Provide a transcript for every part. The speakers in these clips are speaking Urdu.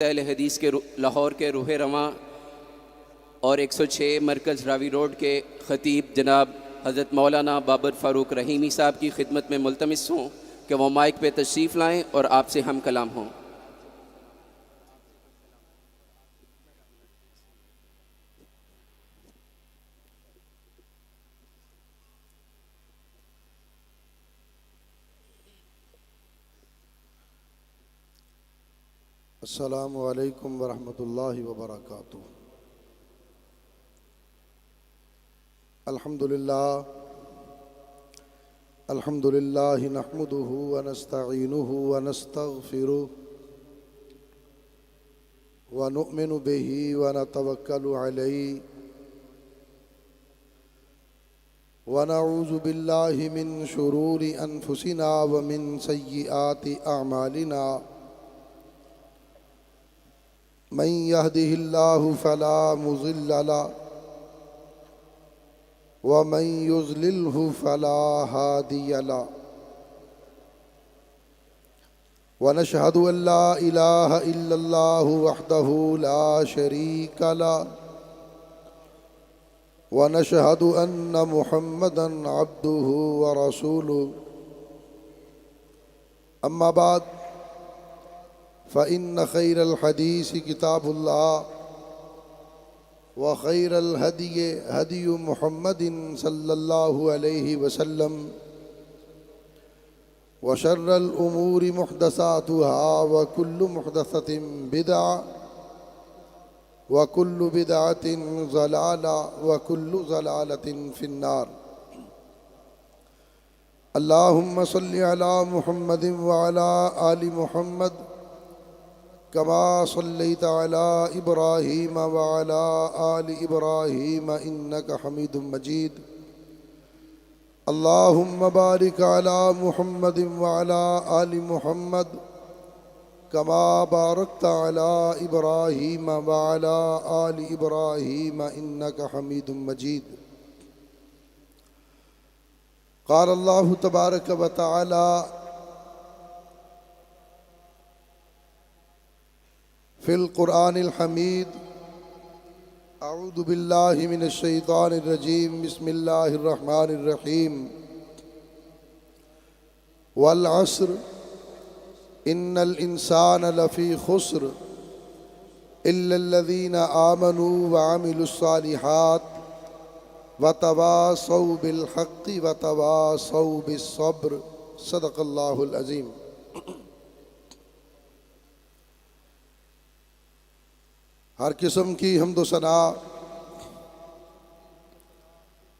اہل حدیث کے لاہور کے روح رواں اور 106 مرکز راوی روڈ کے خطیب جناب حضرت مولانا بابر فاروق رحیمی صاحب کی خدمت میں ملتمس ہوں کہ وہ مائک پہ تشریف لائیں اور آپ سے ہم کلام ہوں۔ السلام علیکم ورحمۃ اللہ وبرکاتہ۔ الحمد للہ نحمده ونستعینه ونستغفره ونؤمن به ونتوکل علیہ ونعوذ باللہ من شرور انفسنا ومن سیئات اعمالنا، من يهده الله فلا مضل له ومن يضلله فلا هادي له، ونشهد أن لا إله إلا الله وحده لا شريك له، ونشهد أن محمدا عبده ورسوله، أما بعد فإن خير الحديث كتاب الله، وخير الهدي هدي محمد صلى الله عليه وسلم، وشر الأمور محدثاتها وكل محدثة بدعة وكل بدعة ضلالة وكل ضلالة في النار۔ اللهم صل على محمد وعلى آل محمد كما صليت على إبراهيم وعلى آل إبراهيم إنك حميد مجيد۔ اللهم بارك على محمد وعلى آل محمد كما باركت على إبراهيم وعلى آل إبراهيم إنك حميد مجيد۔ قال الله تبارك وتعالى في القرآن الحميد، أعوذ بالله من الشيطان الرجيم، بسم الله الرحمن الرحيم، والعصر إن الإنسان لفي خسر إلا الذين آمنوا وعملوا الصالحات وتواصوا بالحق وتواصوا بالصبر، صدق الله العظيم۔ ہر قسم کی حمد و ثنا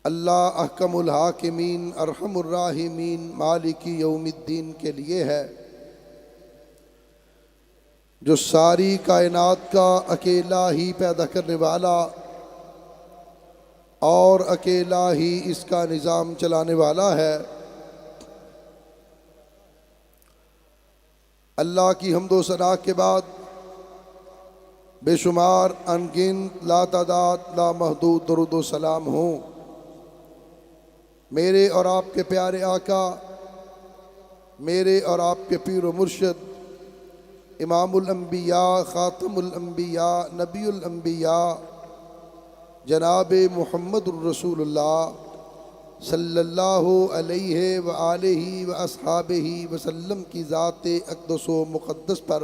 اللہ احکم الحاکمین ارحم الراحمین مالک یوم الدین کے لیے ہے، جو ساری کائنات کا اکیلا ہی پیدا کرنے والا اور اکیلا ہی اس کا نظام چلانے والا ہے۔ اللہ کی حمد و ثنا کے بعد بے شمار انگنت لاتعداد لامحدود درود و سلام ہوں میرے اور آپ کے پیارے آقا، میرے اور آپ کے پیر و مرشد، امام الانبیاء، خاتم الانبیاء، نبی الانبیاء، جناب محمد الرسول اللہ صلی اللہ علیہ وآلہ واصحابہ وسلم کی ذات اقدس و مقدس پر،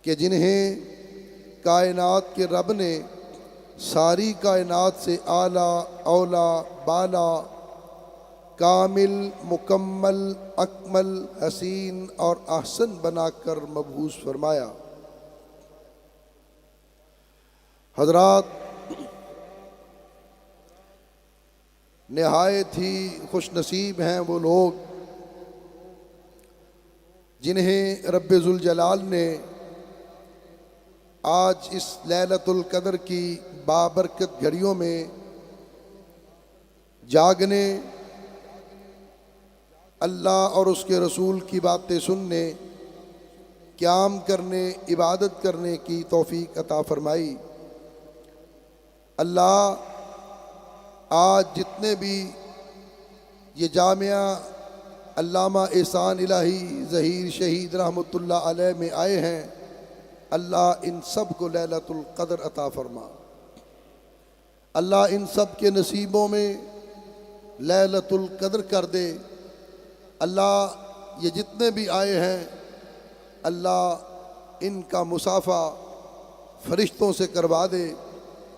کہ جنہیں کائنات کے رب نے ساری کائنات سے اعلیٰ اولا بالا کامل مکمل اکمل حسین اور احسن بنا کر مبعوث فرمایا۔ حضرات، نہایت ہی خوش نصیب ہیں وہ لوگ جنہیں رب ذوالجلال نے آج اس لیلۃ القدر کی بابرکت گھڑیوں میں جاگنے، اللہ اور اس کے رسول کی باتیں سننے، قیام کرنے، عبادت کرنے کی توفیق عطا فرمائی۔ اللہ آج جتنے بھی یہ جامعہ علامہ احسان الہی ظہیر شہید رحمۃ اللہ علیہ میں آئے ہیں، اللہ ان سب کو لیلۃ القدر عطا فرما، اللہ ان سب کے نصیبوں میں لیلۃ القدر کر دے۔ اللہ یہ جتنے بھی آئے ہیں اللہ ان کا مصافحہ فرشتوں سے کروا دے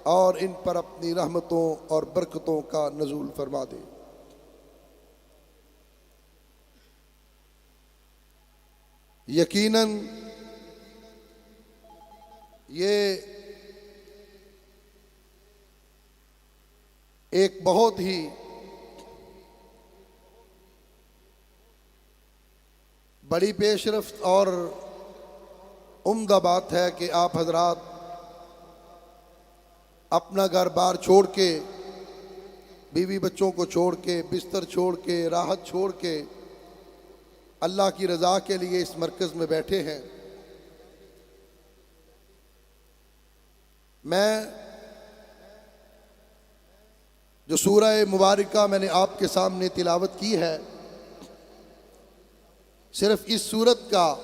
اور ان پر اپنی رحمتوں اور برکتوں کا نزول فرما دے۔ یقیناً یہ ایک بہت ہی بڑی پیش رفت اور عمدہ بات ہے کہ آپ حضرات اپنا گھر بار چھوڑ کے، بیوی بچوں کو چھوڑ کے، بستر چھوڑ کے، راحت چھوڑ کے اللہ کی رضا کے لیے اس مرکز میں بیٹھے ہیں۔ میں جو سورہ مبارکہ میں نے آپ کے سامنے تلاوت کی ہے، صرف اس سورت کا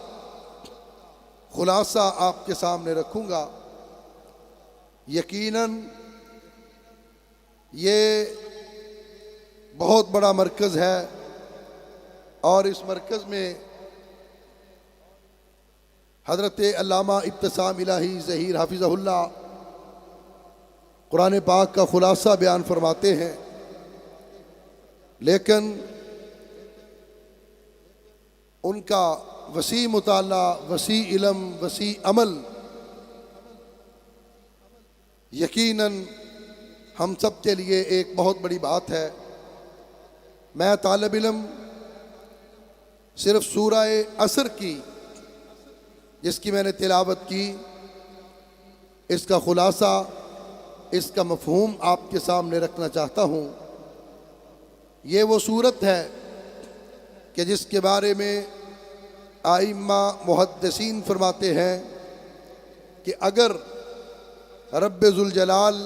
خلاصہ آپ کے سامنے رکھوں گا۔ یقیناً یہ بہت بڑا مرکز ہے اور اس مرکز میں حضرت علامہ ابتسام الہی ظہیر حافظہ اللہ قرآن پاک کا خلاصہ بیان فرماتے ہیں، لیکن ان کا وسیع مطالعہ، وسیع علم، وسیع عمل یقیناً ہم سب کے لیے ایک بہت بڑی بات ہے۔ میں طالب علم صرف سورہ عصر کی، جس کی میں نے تلاوت کی، اس کا خلاصہ، اس کا مفہوم آپ کے سامنے رکھنا چاہتا ہوں۔ یہ وہ صورت ہے کہ جس کے بارے میں ائمہ محدثین فرماتے ہیں کہ اگر رب ذوالجلال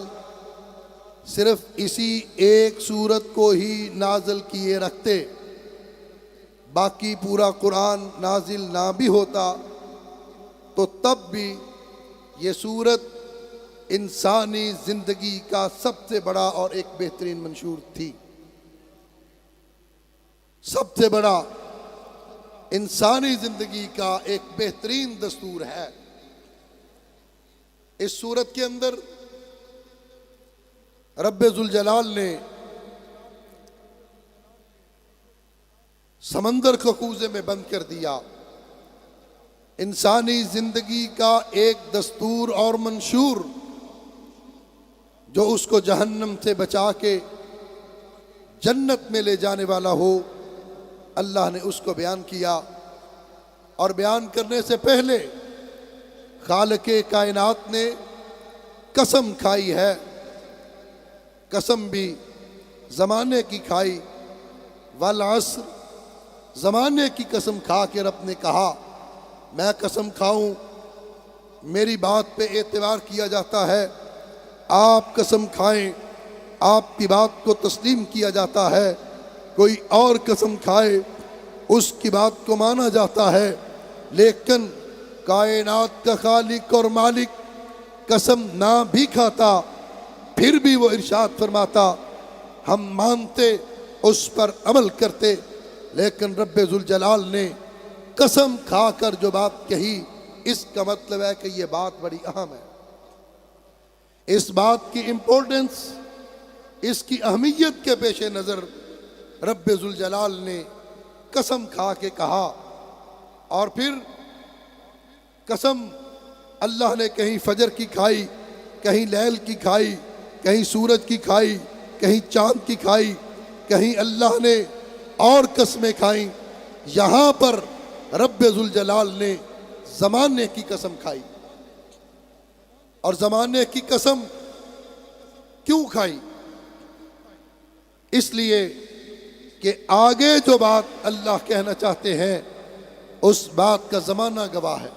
صرف اسی ایک صورت کو ہی نازل کیے رکھتے، باقی پورا قرآن نازل نہ بھی ہوتا، تو تب بھی یہ صورت انسانی زندگی کا سب سے بڑا اور ایک بہترین منشور تھی۔ سب سے بڑا انسانی زندگی کا ایک بہترین دستور ہے۔ اس صورت کے اندر رب ذوالجلال نے سمندر کو کوزے میں بند کر دیا، انسانی زندگی کا ایک دستور اور منشور جو اس کو جہنم سے بچا کے جنت میں لے جانے والا ہو، اللہ نے اس کو بیان کیا۔ اور بیان کرنے سے پہلے خالق کائنات نے قسم کھائی ہے، قسم بھی زمانے کی کھائی، والعصر، زمانے کی قسم کھا کے رب نے کہا میں قسم کھاؤں، میری بات پہ اعتبار کیا جاتا ہے، آپ قسم کھائیں، آپ کی بات کو تسلیم کیا جاتا ہے، کوئی اور قسم کھائے اس کی بات کو مانا جاتا ہے، لیکن کائنات کا خالق اور مالک قسم نہ بھی کھاتا پھر بھی وہ ارشاد فرماتا ہم مانتے، اس پر عمل کرتے۔ لیکن رب ذوالجلال نے قسم کھا کر جو بات کہی، اس کا مطلب ہے کہ یہ بات بڑی اہم ہے۔ اس بات کی امپورٹنس، اس کی اہمیت کے پیش نظر رب ذوالجلال نے قسم کھا کے کہا، اور پھر قسم اللہ نے کہیں فجر کی کھائی، کہیں لیل کی کھائی، کہیں سورج کی کھائی، کہیں چاند کی کھائی، کہیں اللہ نے اور قسمیں کھائیں۔ یہاں پر رب ذوالجلال نے زمانے کی قسم کھائی۔ اور زمانے کی قسم کیوں کھائی؟ اس لیے کہ آگے جو بات اللہ کہنا چاہتے ہیں اس بات کا زمانہ گواہ ہے۔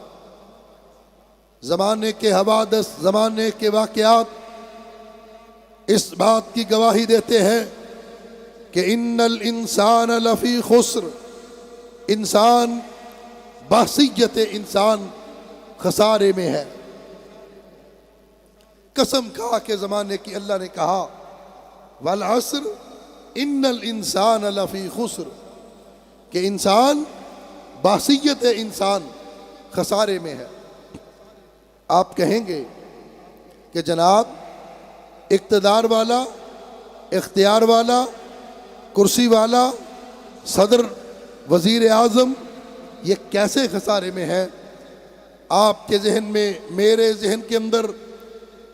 زمانے کے حوادث، زمانے کے واقعات اس بات کی گواہی دیتے ہیں کہ ان الانسان لفی خسر، انسان بحثیت انسان خسارے میں ہے۔ قسم کھا کے زمانے کی اللہ نے کہا والعصر ان الانسان لفی خسر، کہ انسان باصیت انسان خسارے میں ہے۔ آپ کہیں گے کہ جناب اقتدار والا، اختیار والا، کرسی والا، صدر، وزیر اعظم، یہ کیسے خسارے میں ہے؟ آپ کے ذہن میں، میرے ذہن کے اندر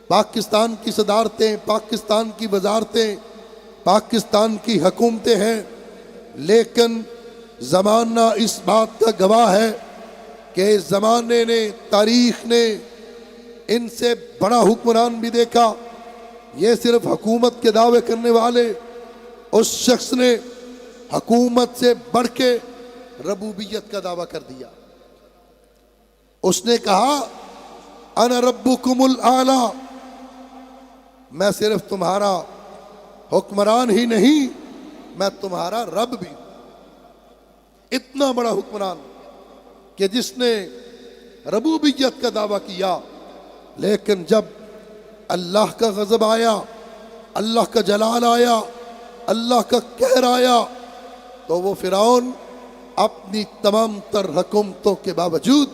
پاکستان کی صدارتیں، پاکستان کی وزارتیں، پاکستان کی حکومتیں ہیں، لیکن زمانہ اس بات کا گواہ ہے کہ اس زمانے نے، تاریخ نے ان سے بڑا حکمران بھی دیکھا۔ یہ صرف حکومت کے دعوے کرنے والے اس شخص نے حکومت سے بڑھ کے ربوبیت کا دعویٰ کر دیا۔ اس نے کہا انا ربکم الاعلی، میں صرف تمہارا حکمران ہی نہیں، میں تمہارا رب بھی۔ اتنا بڑا حکمران کہ جس نے ربوبیت کا دعویٰ کیا، لیکن جب اللہ کا غضب آیا، اللہ کا جلال آیا، اللہ کا قہر آیا، تو وہ فرعون اپنی تمام تر حکومتوں کے باوجود،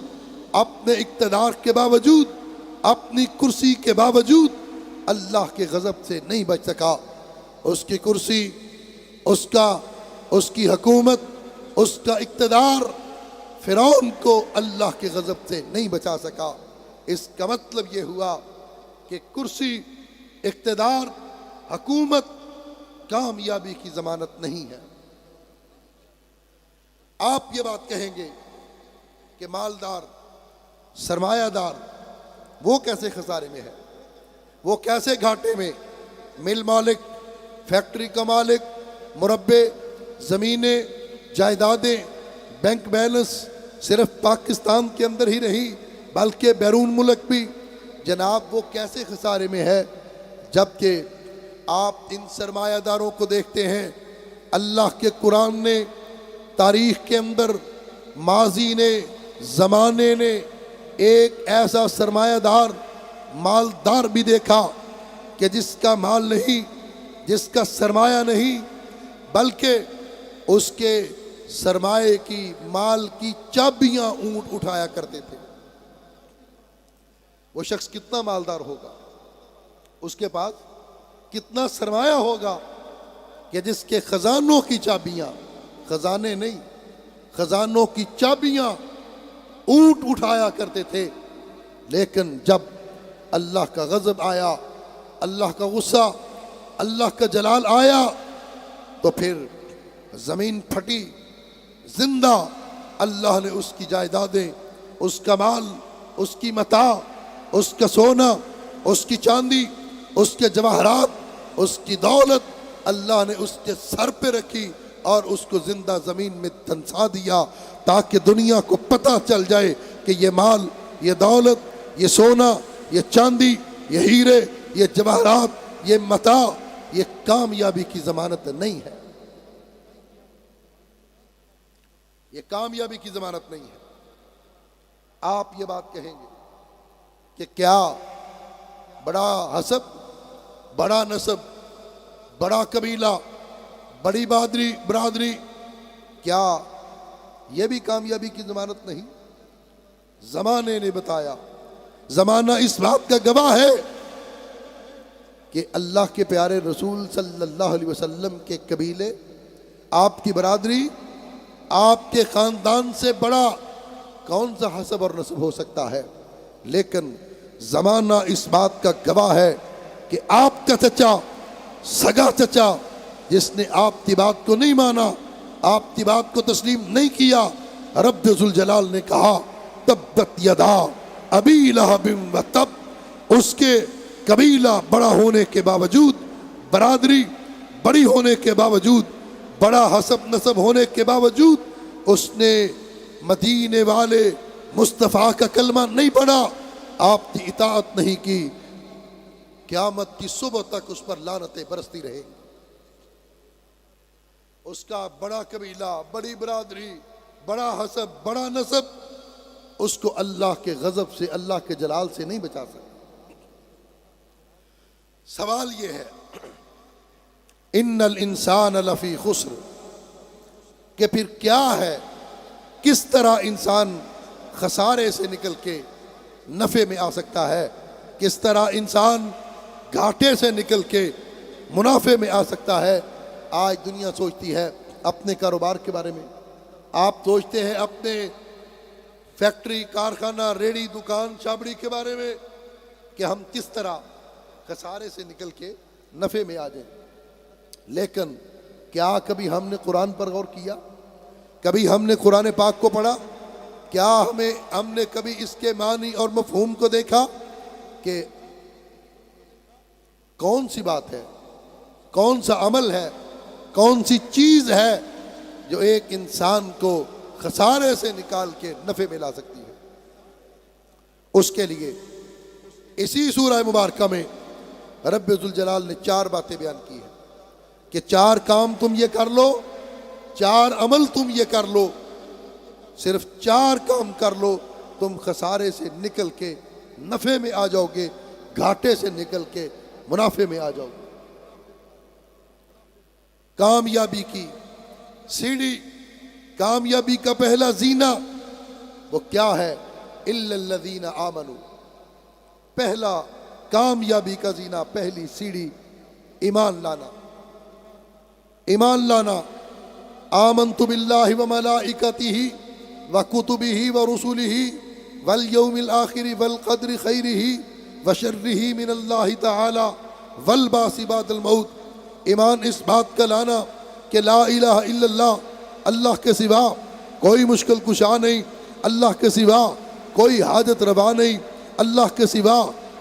اپنے اقتدار کے باوجود، اپنی کرسی کے باوجود اللہ کے غضب سے نہیں بچ سکا۔ اس کی کرسی، اس کی حکومت، اس کا اقتدار فرعون کو اللہ کے غضب سے نہیں بچا سکا۔ اس کا مطلب یہ ہوا کہ کرسی، اقتدار، حکومت کامیابی کی ضمانت نہیں ہے۔ آپ یہ بات کہیں گے کہ مالدار، سرمایہ دار، وہ کیسے خسارے میں ہے، وہ کیسے گھاٹے میں؟ مل مالک، فیکٹری کا مالک، مربے، زمینیں، جائیدادیں، بینک بیلنس صرف پاکستان کے اندر ہی نہیں بلکہ بیرون ملک بھی، جناب وہ کیسے خسارے میں ہے؟ جبکہ آپ ان سرمایہ داروں کو دیکھتے ہیں، اللہ کے قرآن نے، تاریخ کے اندر، ماضی نے، زمانے نے ایک ایسا سرمایہ دار، مالدار بھی دیکھا کہ جس کا مال نہیں، جس کا سرمایہ نہیں، بلکہ اس کے سرمایے کی، مال کی چابیاں اونٹ اٹھایا کرتے تھے۔ وہ شخص کتنا مالدار ہوگا، اس کے پاس کتنا سرمایہ ہوگا کہ جس کے خزانوں کی چابیاں، خزانے نہیں، خزانوں کی چابیاں اونٹ اٹھایا کرتے تھے۔ لیکن جب اللہ کا غضب آیا، اللہ کا غصہ، اللہ کا جلال آیا، تو پھر زمین پھٹی، زندہ اللہ نے اس کی جائیدادیں، اس کا مال، اس کی متاع، اس کا سونا، اس کی چاندی، اس کے جواہرات، اس کی دولت اللہ نے اس کے سر پہ رکھی اور اس کو زندہ زمین میں دھنسا دیا، تاکہ دنیا کو پتہ چل جائے کہ یہ مال، یہ دولت، یہ سونا، یہ چاندی، یہ ہیرے، یہ جواہرات، یہ متاع، یہ کامیابی کی ضمانت نہیں ہے۔ یہ کامیابی کی ضمانت نہیں ہے۔ آپ یہ بات کہیں گے کہ کیا بڑا حسب، بڑا نسب، بڑا قبیلہ، بڑی برادری، کیا یہ بھی کامیابی کی ضمانت نہیں؟ زمانے نے بتایا، زمانہ اس بات کا گواہ ہے کہ اللہ کے پیارے رسول صلی اللہ علیہ وسلم کے قبیلے، آپ کی برادری، آپ کے خاندان سے بڑا کون سا حسب اور نسب ہو سکتا ہے؟ لیکن زمانہ اس بات کا گواہ ہے کہ آپ کا چچا، سگا چچا، جس نے آپ کی بات کو نہیں مانا، آپ کی بات کو تسلیم نہیں کیا، رب ذوالجلال نے کہا تبت یدا ابی لہب و تب، اس کے قبیلہ بڑا ہونے کے باوجود، برادری بڑی ہونے کے باوجود، بڑا حسب نسب ہونے کے باوجود، اس نے مدینے والے مصطفیٰ کا کلمہ نہیں پڑھا، آپ کی اطاعت نہیں کی، قیامت کی صبح تک اس پر لعنتیں برستی رہیں گی۔ اس کا بڑا قبیلہ، بڑی برادری، بڑا حسب، بڑا نسب، اس کو اللہ کے غضب سے، اللہ کے جلال سے نہیں بچا سکتا۔ سوال یہ ہے ان الانسان لفی خسر، کہ پھر کیا ہے، کس طرح انسان خسارے سے نکل کے نفع میں آ سکتا ہے، کس طرح انسان گھاٹے سے نکل کے منافع میں آ سکتا ہے۔ آج دنیا سوچتی ہے اپنے کاروبار کے بارے میں، آپ سوچتے ہیں اپنے فیکٹری، کارخانہ، ریڑی، دکان، چھابڑی کے بارے میں کہ ہم کس طرح خسارے سے نکل کے نفع میں آ جائیں۔ لیکن کیا کبھی ہم نے قرآن پر غور کیا؟ کبھی ہم نے قرآن پاک کو پڑھا؟ کیا ہم نے کبھی اس کے معنی اور مفہوم کو دیکھا کہ کون سی بات ہے، کون سا عمل ہے، کون سی چیز ہے جو ایک انسان کو خسارے سے نکال کے نفع میں لا سکتی ہے؟ اس کے لیے اسی سورہ مبارکہ میں رب ذوالجلال نے 4 باتیں بیان کی ہیں کہ 4 کام تم یہ کر لو، 4 عمل تم یہ کر لو، صرف 4 کام کر لو، تم خسارے سے نکل کے نفع میں آ جاؤ گے، گھاٹے سے نکل کے منافع میں آ جاؤ گے۔ کامیابی کی سیڑھی، کامیابی کا پہلا زینہ وہ کیا ہے؟ الا الذین آمنوا، پہلا کامیابی کا زینہ، پہلی سیڑھی ایمان لانا۔ ایمان لانا، آمنت باللہ وملائکتہ وکتبہ ورسلہ والیوم الآخر والقدر خیرہ وشرہ من اللہ تعالی والبعث بعد الموت۔ ایمان اس بات کا لانا کہ لا الہ الا اللہ، اللہ کے سوا کوئی مشکل کشا نہیں، اللہ کے سوا کوئی حاجت روا نہیں، اللہ کے سوا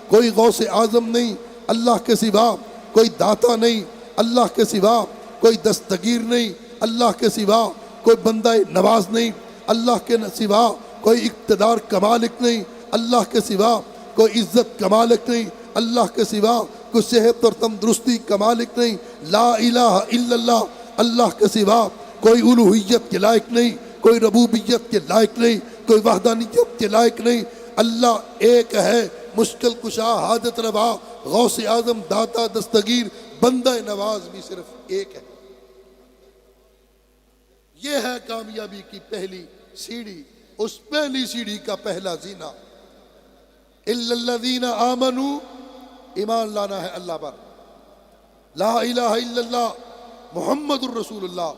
کوئی غوث اعظم نہیں، اللہ کے سوا کوئی داتا نہیں، اللہ کے سوا کوئی دستگیر نہیں، اللہ کے سوا کوئی بندہ نواز نہیں، اللہ کے سوا کوئی اقتدار کا مالک نہیں، اللہ کے سوا کوئی عزت کا مالک نہیں، اللہ کے سوا کوئی صحت اور تندرستی کا مالک نہیں۔ لا الہ الا اللہ، اللہ کے سوا کوئی الوہیت کے لائق نہیں، کوئی ربوبیت کے لائق نہیں، کوئی وحدانیت کے لائق نہیں۔ اللہ ایک ہے، مشکل کشا، حاجت روا، غوث اعظم، داتا، دستگیر، بندہ نواز بھی صرف ایک ہے۔ یہ ہے کامیابی کی پہلی سیڑھی، اس پہلی سیڑھی کا پہلا زینہ۔ الا الذین آمنوا، ایمان لانا ہے اللہ پر، لا الہ الا اللہ محمد الرسول اللہ،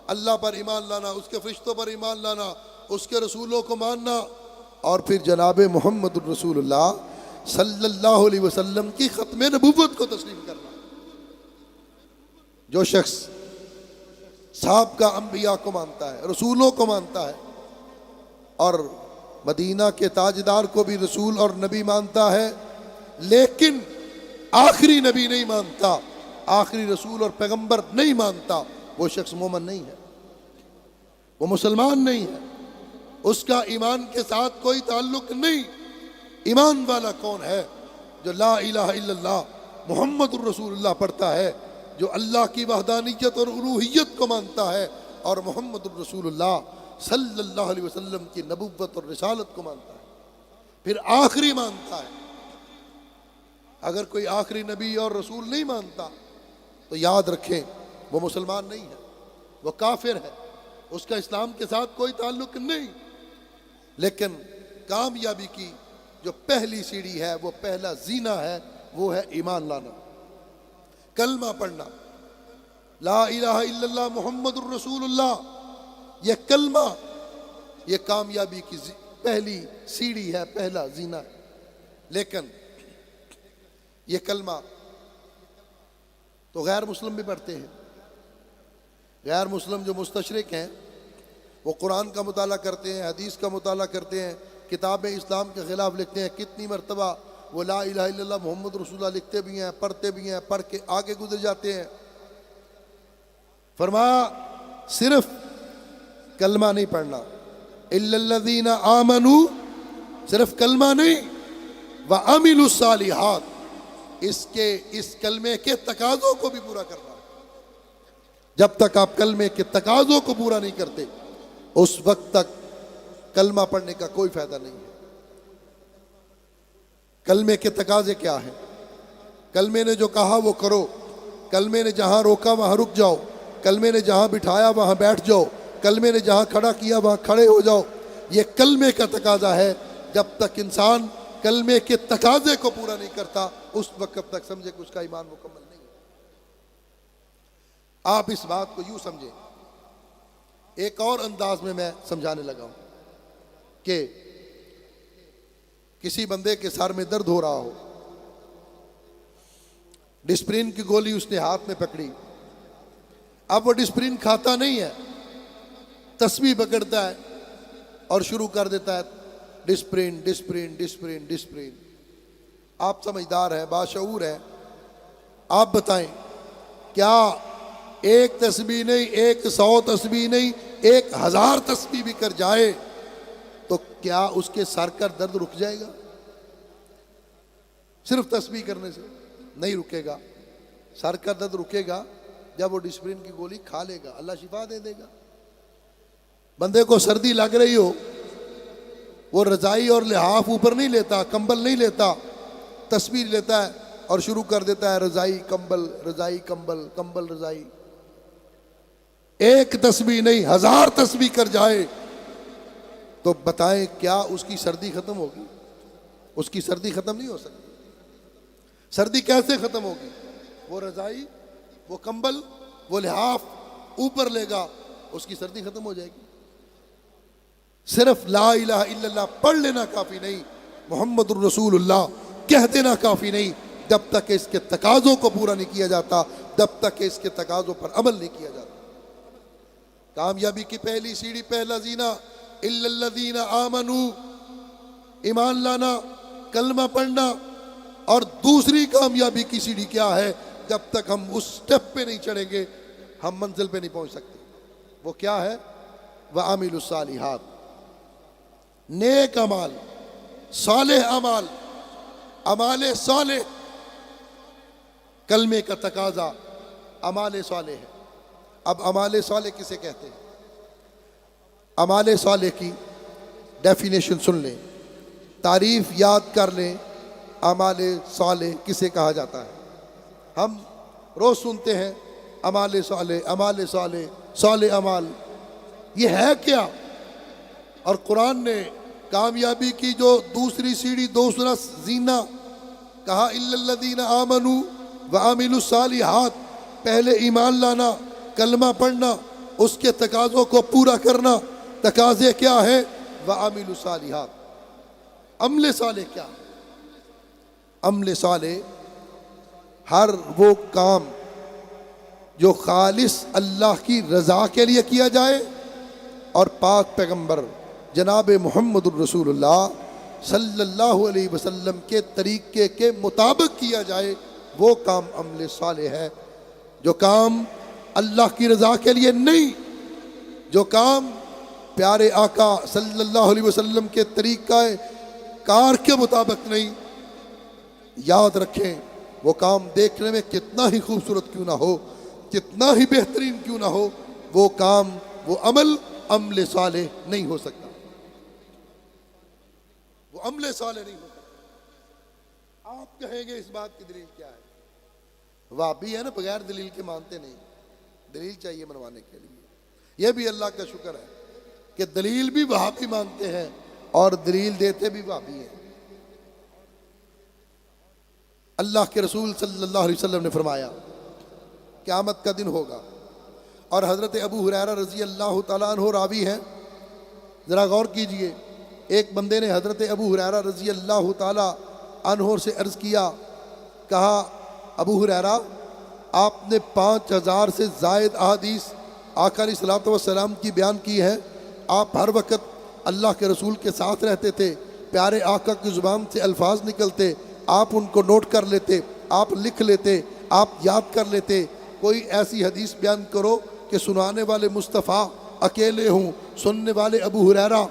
اللہ پر ایمان لانا، اس کے فرشتوں پر ایمان لانا، اس کے رسولوں کو ماننا، اور پھر جناب محمد الرسول اللہ صلی اللہ علیہ وسلم کی ختم نبوت کو تسلیم کرنا۔ جو شخص سابقہ انبیاء کو مانتا ہے، رسولوں کو مانتا ہے، اور مدینہ کے تاجدار کو بھی رسول اور نبی مانتا ہے، لیکن آخری نبی نہیں مانتا، آخری رسول اور پیغمبر نہیں مانتا، وہ شخص مومن نہیں ہے، وہ مسلمان نہیں ہے، اس کا ایمان کے ساتھ کوئی تعلق نہیں۔ ایمان والا کون ہے؟ جو لا الہ الا اللہ محمد الرسول اللہ پڑھتا ہے، جو اللہ کی وحدانیت اور الوہیت کو مانتا ہے، اور محمد الرسول اللہ صلی اللہ علیہ وسلم کی نبوت اور رسالت کو مانتا ہے، پھر آخری مانتا ہے۔ اگر کوئی آخری نبی اور رسول نہیں مانتا تو یاد رکھیں وہ مسلمان نہیں ہے، وہ کافر ہے، اس کا اسلام کے ساتھ کوئی تعلق نہیں۔ لیکن کامیابی کی جو پہلی سیڑھی ہے، وہ پہلا زینہ ہے، وہ ہے ایمان لانا، کلمہ پڑھنا، لا الہ الا اللہ محمد الرسول اللہ۔ یہ کلمہ، یہ کامیابی کی پہلی سیڑھی ہے، پہلا زینہ ہے۔ لیکن یہ کلمہ تو غیر مسلم بھی پڑھتے ہیں۔ غیر مسلم جو مستشرق ہیں وہ قرآن کا مطالعہ کرتے ہیں، حدیث کا مطالعہ کرتے ہیں، کتاب اسلام کے خلاف لکھتے ہیں، کتنی مرتبہ وہ لا الہ الا اللہ محمد رسول اللہ لکھتے بھی ہیں، پڑھتے بھی ہیں، پڑھ کے آگے گزر جاتے ہیں۔ فرمایا صرف کلمہ نہیں پڑھنا، الا الذین آمنوا، صرف کلمہ نہیں، وعملوا الصالحات، اس کلمے کے تقاضوں کو بھی پورا کرنا۔ جب تک آپ کلمے کے تقاضوں کو پورا نہیں کرتے، اس وقت تک کلمہ پڑھنے کا کوئی فائدہ نہیں ہے۔ کلمے کے تقاضے کیا ہیں؟ کلمے نے جو کہا وہ کرو، کلمے نے جہاں روکا وہاں رک جاؤ، کلمے نے جہاں بٹھایا وہاں بیٹھ جاؤ، کلمے نے جہاں کھڑا کیا وہاں کھڑے ہو جاؤ۔ یہ کلمے کا تقاضا ہے۔ جب تک انسان کلمے کے تقاضے کو پورا نہیں کرتا اس وقت تک سمجھے کہ اس کا ایمان مکمل نہیں ہے۔ آپ اس بات کو یوں سمجھیں، ایک اور انداز میں سمجھانے لگا ہوں کہ کسی بندے کے سر میں درد ہو رہا ہو، ڈسپرین کی گولی اس نے ہاتھ میں پکڑی، اب وہ ڈسپرین کھاتا نہیں ہے، تسبیح پکڑتا ہے اور شروع کر دیتا ہے ڈسپرین ڈسپرین ڈسپرین ڈسپرین۔ آپ سمجھدار ہیں، باشعور ہیں، آپ بتائیں کیا ایک تسبیح نہیں، 100 تسبیح نہیں، 1000 تسبیح بھی کر جائے تو کیا اس کے سر کا درد رک جائے گا؟ صرف تسبیح کرنے سے نہیں رکے گا۔ سر کا درد رکے گا جب وہ ڈسپرین کی گولی کھا لے گا، اللہ شفا دے دے گا۔ بندے کو سردی لگ رہی ہو، وہ رضائی اور لحاف اوپر نہیں لیتا، کمبل نہیں لیتا، تسبیح لیتا ہے اور شروع کر دیتا ہے رضائی کمبل رضائی کمبل کمبل رضائی۔ ایک تسبیح نہیں 1000 تسبیح کر جائے تو بتائیں کیا اس کی سردی ختم ہوگی؟ اس کی سردی ختم نہیں ہو سکتی۔ سردی کیسے ختم ہوگی؟ وہ رضائی، وہ کمبل، وہ لحاف اوپر لے گا، اس کی سردی ختم ہو جائے گی۔ صرف لا الہ الا اللہ پڑھ لینا کافی نہیں، محمد الرسول اللہ کہہ دینا کافی نہیں، جب تک اس کے تقاضوں کو پورا نہیں کیا جاتا، جب تک اس کے تقاضوں پر عمل نہیں کیا جاتا۔ کامیابی کی پہلی سیڑھی پہلا زینہ الا الذین آمنوا، ایمان لانا، کلمہ پڑھنا، اور دوسری کامیابی کی سیڑھی کیا ہے؟ جب تک ہم اس سٹیپ پہ نہیں چڑھیں گے ہم منزل پہ نہیں پہنچ سکتے۔ وہ کیا ہے؟ وَعَمِلُوا الصَّالِحَاتِ، نیک اعمال، صالح اعمال، اعمال صالح۔ کلمے کا تقاضا اعمال صالح ہے۔ اب اعمال صالح کسے کہتے ہیں؟ اعمال صالح کی ڈیفینیشن سن لیں، تعریف یاد کر لیں۔ اعمال صالح کسے کہا جاتا ہے؟ ہم روز سنتے ہیں اعمال صالح، اعمال صالح، صالح اعمال، یہ ہے کیا؟ اور قرآن نے کامیابی کی جو دوسری سیڑھی، دوسرا زینہ کہا الا الذین آمنوا وعملوا الصالحات، پہلے ایمان لانا، کلمہ پڑھنا، اس کے تقاضوں کو پورا کرنا۔ تقاضے کیا ہیں؟ وعملوا الصالحات۔ عمل صالح کیا ہے؟ عمل صالح ہر وہ کام جو خالص اللہ کی رضا کے لیے کیا جائے اور پاک پیغمبر جناب محمد الرسول اللہ صلی اللہ علیہ وسلم کے طریقے کے مطابق کیا جائے، وہ کام عمل صالح ہے۔ جو کام اللہ کی رضا کے لیے نہیں، جو کام پیارے آقا صلی اللہ علیہ وسلم کے طریقہ کار کے مطابق نہیں، یاد رکھیں وہ کام دیکھنے میں کتنا ہی خوبصورت کیوں نہ ہو، کتنا ہی بہترین کیوں نہ ہو، وہ کام، وہ عمل صالح نہیں ہو سکتا، وہ عمل صالح نہیں ہو سکتا۔ آپ کہیں گے اس بات کی دلیل کیا ہے؟ وہابی ہے نا، بغیر دلیل کے مانتے نہیں، دلیل چاہیے منوانے کے لیے۔ یہ بھی اللہ کا شکر ہے کہ دلیل بھی وہابی مانتے ہیں اور دلیل دیتے بھی وہابی ہیں۔ اللہ کے رسول صلی اللہ علیہ وسلم نے فرمایا قیامت کا دن ہوگا، اور حضرت ابو ہریرہ رضی اللہ تعالیٰ عنہ راوی ہیں، ذرا غور کیجئے۔ ایک بندے نے حضرت ابو ہریرہ رضی اللہ تعالیٰ عنہ سے عرض کیا، کہا ابو ہریرہ آپ نے 5000 سے زائد احادیث آقا علیہ الصلوۃ والسلام کی بیان کی ہے، آپ ہر وقت اللہ کے رسول کے ساتھ رہتے تھے، پیارے آقا کی زبان سے الفاظ نکلتے، آپ ان کو نوٹ کر لیتے، آپ لکھ لیتے، آپ یاد کر لیتے، کوئی ایسی حدیث بیان کرو کہ سنانے والے مصطفیٰ اکیلے ہوں، سننے والے ابو ہریرہ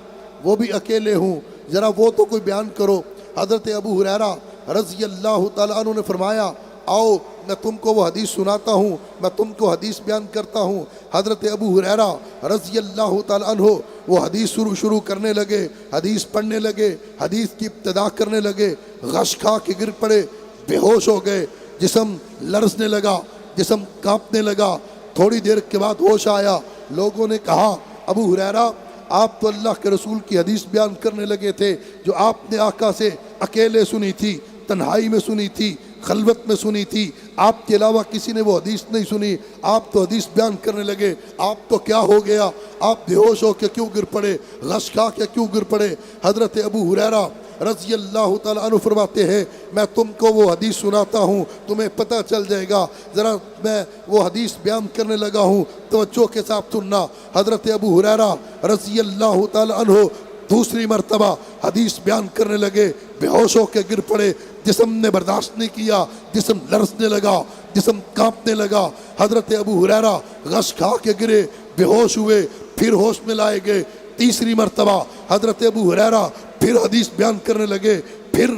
وہ بھی اکیلے ہوں، ذرا وہ تو کوئی بیان کرو۔ حضرت ابو ہریرہ رضی اللہ تعالیٰ عنہ نے فرمایا آؤ میں تم کو وہ حدیث سناتا ہوں، میں تم کو حدیث بیان کرتا ہوں۔ حضرت ابو ہریرہ رضی اللہ تعالیٰ عنہ وہ حدیث شروع کرنے لگے، حدیث پڑھنے لگے، حدیث کی ابتدا کرنے لگے، غش کھا کے گر پڑے، بے ہوش ہو گئے، جسم لرزنے لگا، جسم کانپنے لگا۔ تھوڑی دیر کے بعد ہوش آیا، لوگوں نے کہا ابو ہریرہ آپ تو اللہ کے رسول کی حدیث بیان کرنے لگے تھے جو آپ نے آقا سے اکیلے سنی تھی، تنہائی میں سنی تھی، خلوت میں سنی تھی، آپ کے علاوہ کسی نے وہ حدیث نہیں سنی، آپ تو حدیث بیان کرنے لگے، آپ تو کیا ہو گیا؟ آپ بے ہوش ہو کے کیوں گر پڑے؟ غش کھا کے کیوں گر پڑے؟ حضرت ابو ہریرہ رضی اللہ تعالیٰ عنہ فرماتے ہیں میں تم کو وہ حدیث سناتا ہوں، تمہیں پتہ چل جائے گا۔ ذرا میں وہ حدیث بیان کرنے لگا ہوں، توجہ کے ساتھ سننا۔ حضرت ابو ہریرہ رضی اللہ تعالیٰ عنہ دوسری مرتبہ حدیث بیان کرنے لگے، بے ہوش ہو کے گر پڑے، جسم نے برداشت نہیں کیا، جسم لرزنے لگا، جسم کانپنے لگا۔ حضرت ابو ہریرہ غش کھا کے گرے، بے ہوش ہوئے، پھر ہوش میں لائے گئے۔ تیسری مرتبہ حضرت ابو ہریرہ پھر حدیث بیان کرنے لگے، پھر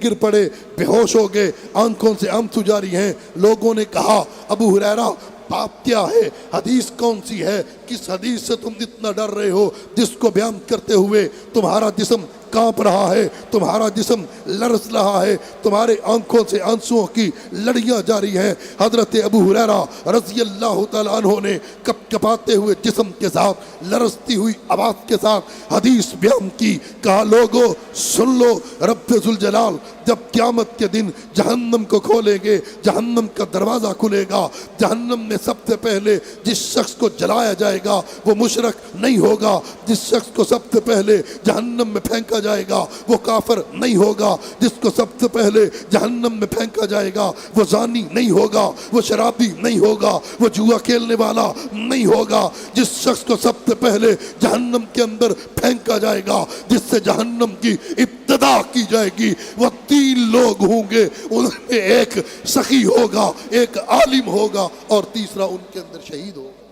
گر پڑے، بے ہوش ہو گئے، آنکھوں سے آنسو جاری ہیں۔ لوگوں نے کہا ابو ہریرہ بات کیا ہے؟ حدیث کون سی ہے؟ کس حدیث سے تم اتنا ڈر رہے ہو جس کو بیان کرتے ہوئے تمہارا جسم کانپ رہا ہے، تمہارا جسم لرز رہا ہے، تمہارے آنکھوں سے آنسوؤں کی لڑیاں جاری ہیں؟ حضرت ابو ہریرہ رضی اللہ تعالیٰ عنہ نے کپ کپاتے ہوئے جسم کے ساتھ، لرزتی ہوئی آواز کے ساتھ حدیث بیان کی۔ کہا لوگو سن لو، رب ذوالجلال جب قیامت کے دن جہنم کو کھولیں گے، جہنم کا دروازہ کھلے گا، جہنم میں سب سے پہلے جس شخص کو جلایا جائے گا وہ مشرک نہیں ہوگا، جس شخص کو سب سے پہلے جہنم میں پھینکا جائے گا وہ کافر نہیں ہوگا، جس کو سب سے پہلے جہنم میں پھینکا جائے گا وہ زانی نہیں ہوگا، وہ شرابی نہیں ہوگا، وہ جوا کھیلنے والا نہیں ہوگا۔ جس شخص کو سب سے پہلے جہنم کے اندر پھینکا جائے گا، جس سے جہنم کی ابتدا کی جائے گی، وہ 3 لوگ ہوں گے، ان میں ایک سخی ہوگا، ایک عالم ہوگا، اور تیسرا ان کے اندر شہید ہوگا۔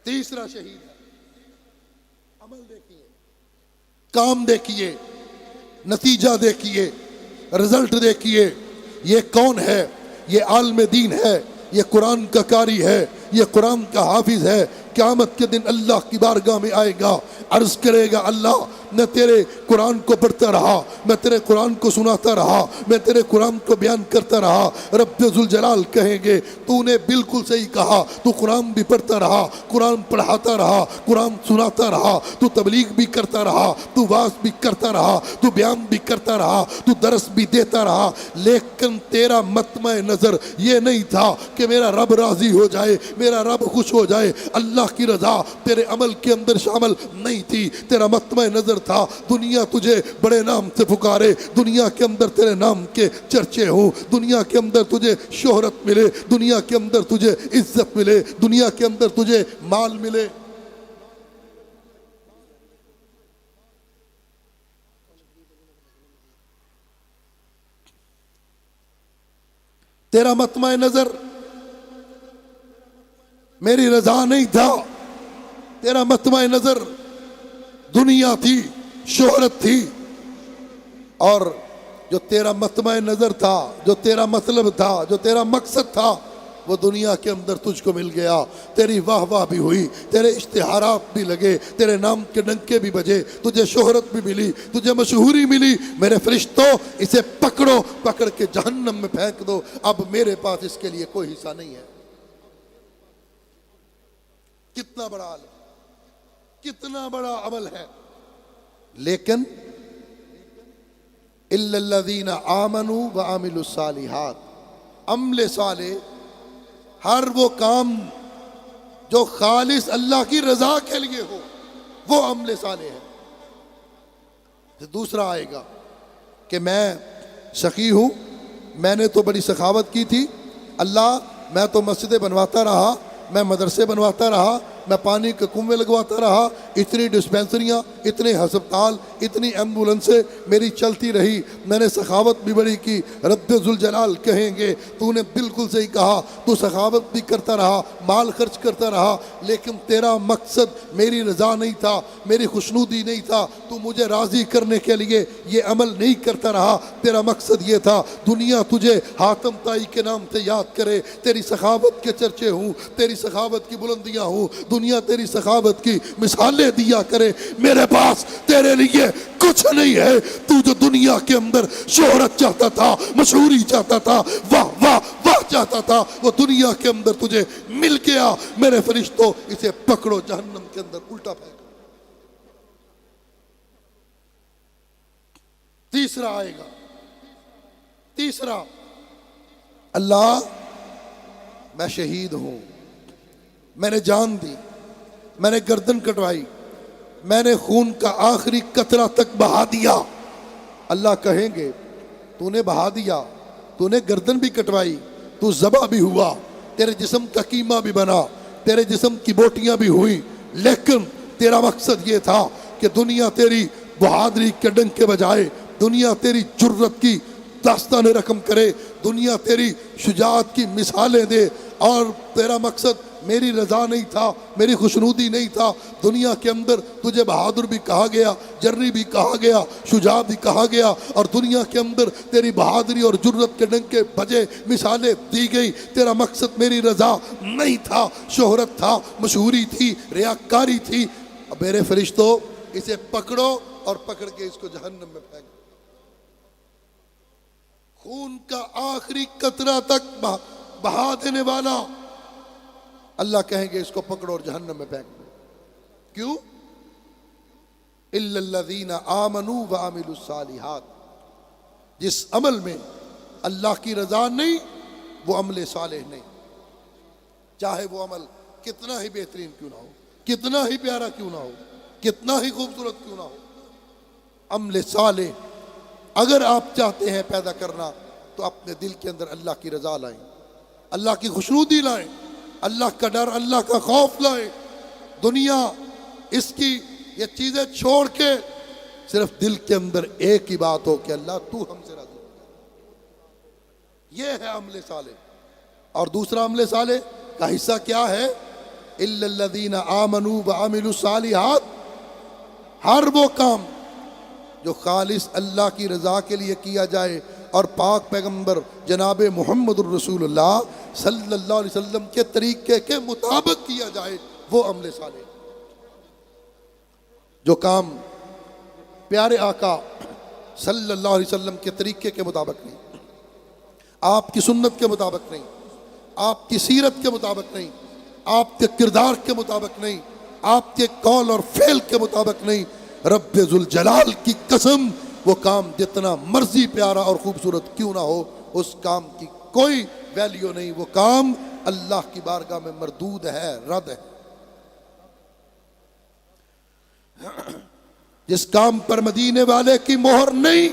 تیسرا شہید ہے۔ عمل دیکھیے، کام دیکھیے، نتیجہ دیکھیے، رزلٹ دیکھیے۔ یہ کون ہے؟ یہ عالم دین ہے، یہ قرآن کا قاری ہے، یہ قرآن کا حافظ ہے۔ قیامت کے دن اللہ کی بارگاہ میں آئے گا، عرض کرے گا اللہ میں تیرے قرآن کو پڑھتا رہا، میں تیرے قرآن کو سناتا رہا، میں تیرے قرآن کو بیان کرتا رہا۔ رب ذوالجلال کہیں گے تو نے بالکل صحیح کہا، تو قرآن بھی پڑھتا رہا، قرآن پڑھاتا رہا، قرآن سناتا رہا، تو تبلیغ بھی کرتا رہا، تو واعظ بھی کرتا رہا، تو بیان بھی کرتا رہا، تو درس بھی دیتا رہا، لیکن تیرا مطمع نظر یہ نہیں تھا کہ میرا رب راضی ہو جائے، میرا رب خوش ہو جائے۔ اللہ کی رضا تیرے عمل کے اندر شامل نہیں تھی، تیرا مطمع نظر تھا دنیا تجھے بڑے نام سے پکارے، دنیا کے اندر تیرے نام کے چرچے ہوں، دنیا کے اندر تجھے شہرت ملے، دنیا کے اندر تجھے عزت ملے، دنیا کے اندر تجھے مال ملے۔ تیرا مطمع نظر میری رضا نہیں تھا، تیرا مطمع نظر دنیا تھی، شہرت تھی، اور جو تیرا مطمع نظر تھا، جو تیرا مطلب تھا، جو تیرا مقصد تھا، وہ دنیا کے اندر تجھ کو مل گیا۔ تیری واہ واہ بھی ہوئی، تیرے اشتہارات بھی لگے، تیرے نام کے ڈنکے بھی بجے، تجھے شہرت بھی ملی، تجھے مشہوری ملی۔ میرے فرشتوں اسے پکڑو، پکڑ کے جہنم میں پھینک دو، اب میرے پاس اس کے لیے کوئی حصہ نہیں ہے۔ کتنا بڑا عمل، کتنا بڑا عمل ہے۔ لیکن الا الذین آمنوا وعملوا الصالحات، عمل صالح ہر وہ کام جو خالص اللہ کی رضا کے لیے ہو، وہ عمل صالح ہے۔ دوسرا آئے گا کہ میں سخی ہوں، میں نے تو بڑی سخاوت کی تھی، اللہ میں تو مسجدیں بنواتا رہا، میں مدرسے بنواتا رہا، میں پانی کے کنویں لگواتا رہا، اتنی ڈسپینسریاں، اتنے ہسپتال، اتنی ایمبولنسیں میری چلتی رہی، میں نے سخاوت بھی بڑی کی۔ رب ذوالجلال کہیں گے تو نے بالکل صحیح کہا، تو سخاوت بھی کرتا رہا، مال خرچ کرتا رہا، لیکن تیرا مقصد میری رضا نہیں تھا، میری خوشنودی نہیں تھا، تو مجھے راضی کرنے کے لیے یہ عمل نہیں کرتا رہا۔ تیرا مقصد یہ تھا دنیا تجھے حاتم طائی کے نام سے یاد کرے، تیری سخاوت کے چرچے ہوں، تیری سخاوت کی بلندیاں ہوں، دنیا تیری سخاوت کی مثالیں دیا کرے۔ میرے پاس تیرے لیے کچھ نہیں ہے، تو جو دنیا کے اندر شہرت چاہتا تھا، مشہوری چاہتا تھا، واہ واہ واہ چاہتا تھا، وہ دنیا کے اندر تجھے مل گیا۔ میرے فرشتوں اسے پکڑو، جہنم کے اندر الٹا پھینکو۔ تیسرا آئے گا، تیسرا، اللہ میں شہید ہوں، میں نے جان دی، میں نے گردن کٹوائی، میں نے خون کا آخری قطرہ تک بہا دیا۔ اللہ کہیں گے تو نے بہا دیا، تو نے گردن بھی کٹوائی، تو ذبح بھی ہوا، تیرے جسم کا قیمہ بھی بنا، تیرے جسم کی بوٹیاں بھی ہوئی، لیکن تیرا مقصد یہ تھا کہ دنیا تیری بہادری کے ڈنک کے بجائے دنیا تیری جرت کی داستان رقم کرے، دنیا تیری شجاعت کی مثالیں دے، اور تیرا مقصد میری رضا نہیں تھا، میری خوشنودی نہیں تھا۔ دنیا کے اندر تجھے بہادر بھی کہا گیا، جرری بھی کہا گیا، شجاع بھی کہا گیا، اور دنیا کے اندر تیری بہادری اور جرت کے ڈنک کے بجے مثالیں دی گئی۔ تیرا مقصد میری رضا نہیں تھا، شہرت تھا، مشہوری تھی، ریاکاری تھی۔ اب میرے فرشتوں اسے پکڑو اور پکڑ کے اس کو جہنم میں پھینک، خون کا آخری قطرہ تک بہا دینے والا۔ اللہ کہیں گے اس کو پکڑو اور جہنم میں پھینک دو۔ کیوں؟ الا الذین آمنوا وعملوا الصالحات، جس عمل میں اللہ کی رضا نہیں وہ عمل صالح نہیں، چاہے وہ عمل کتنا ہی بہترین کیوں نہ ہو، کتنا ہی پیارا کیوں نہ ہو، کتنا ہی خوبصورت کیوں نہ ہو، عمل صالح اگر آپ چاہتے ہیں پیدا کرنا تو اپنے دل کے اندر اللہ کی رضا لائیں، اللہ کی خوشنودی لائیں، اللہ کا ڈر، اللہ کا خوف لائیں۔ دنیا اس کی یہ چیزیں چھوڑ کے صرف دل کے اندر ایک ہی بات ہو کہ اللہ تو ہم سے راضی ہو۔ یہ ہے عمل صالح۔ اور دوسرا عمل صالح کا حصہ کیا ہے؟ الا الذین آمنوا وعملوا الصالحات، ہر وہ کام جو خالص اللہ کی رضا کے لیے کیا جائے اور پاک پیغمبر جناب محمد الرسول اللہ صلی اللہ علیہ وسلم کے طریقے کے مطابق کیا جائے، وہ عمل صالح۔ جو کام پیارے آقا صلی اللہ علیہ وسلم کے طریقے کے مطابق نہیں، آپ کی سنت کے مطابق نہیں، آپ کی سیرت کے مطابق نہیں، آپ کے کردار کے مطابق نہیں، آپ کے قول اور فعل کے مطابق نہیں، رب ذوالجلال کی قسم وہ کام جتنا مرضی پیارا اور خوبصورت کیوں نہ ہو، اس کام کی کوئی ویلیو نہیں، وہ کام اللہ کی بارگاہ میں مردود ہے، رد ہے۔ جس کام پر مدینے والے کی مہر نہیں